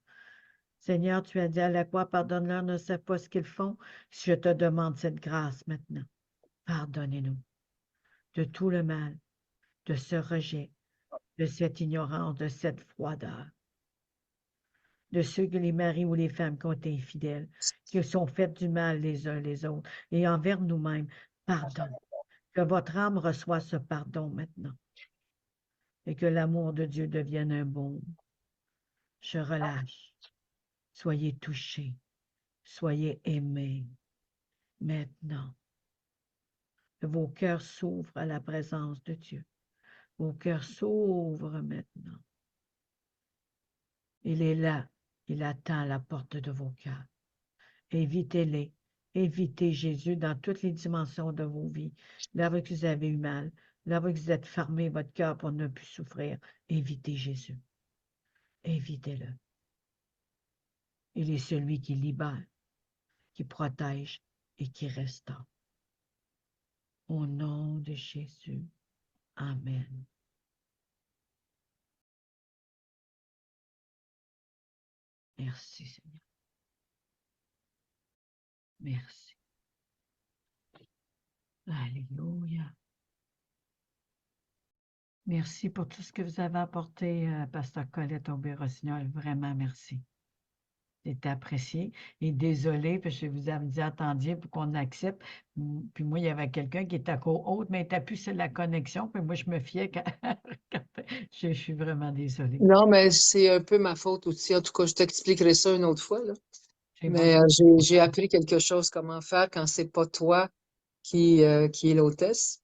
Seigneur, tu as dit à la croix, pardonne-leur, ne savent pas ce qu'ils font. Je te demande cette grâce maintenant. Pardonnez-nous de tout le mal, de ce rejet, de cette ignorance, de cette froideur, de ceux que les maris ou les femmes qui ont été infidèles, qui sont fait du mal les uns les autres, et envers nous-mêmes. Pardon. Que votre âme reçoive ce pardon maintenant, et que l'amour de Dieu devienne un baume. Je relâche. Soyez touchés. Soyez aimés. Maintenant. Que vos cœurs s'ouvrent à la présence de Dieu. Vos cœurs s'ouvrent maintenant. Il est là. Il attend à la porte de vos cœurs. Évitez-les. Évitez Jésus dans toutes les dimensions de vos vies. Là où vous avez eu mal, là où vous êtes fermé votre cœur pour ne plus souffrir, évitez Jésus. Évitez-le. Il est celui qui libère, qui protège et qui restaure. Au nom de Jésus. Amen. Merci, Seigneur. Merci. Alléluia. Merci pour tout ce que vous avez apporté, Pasteur Colette au bureau, Seigneur. Vraiment, merci. C'était apprécié. Et désolé, parce que je vous avais dit, attendiez pour qu'on accepte. Puis moi, il y avait quelqu'un qui était à côte haute, mais il n'était plus sur la connexion. Puis moi, je me fiais je suis vraiment désolée. Non, mais c'est un peu ma faute aussi. En tout cas, je t'expliquerai ça une autre fois, là. C'est Mais bon. j'ai appris quelque chose, comment faire quand c'est pas toi qui est l'hôtesse.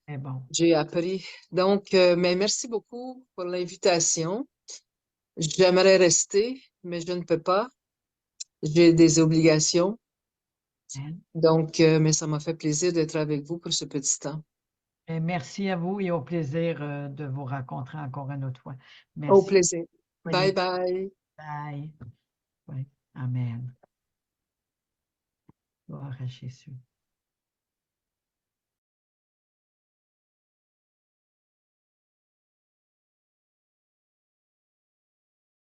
C'est bon. J'ai appris. Donc, mais merci beaucoup pour l'invitation. J'aimerais rester, mais je ne peux pas. J'ai des obligations. Amen. Donc, mais ça m'a fait plaisir d'être avec vous pour ce petit temps. Et merci à vous et au plaisir de vous rencontrer encore une autre fois. Au Merci. plaisir. Soyez- Bye bye. Bye. Oui. Amen. Gloire à Jésus.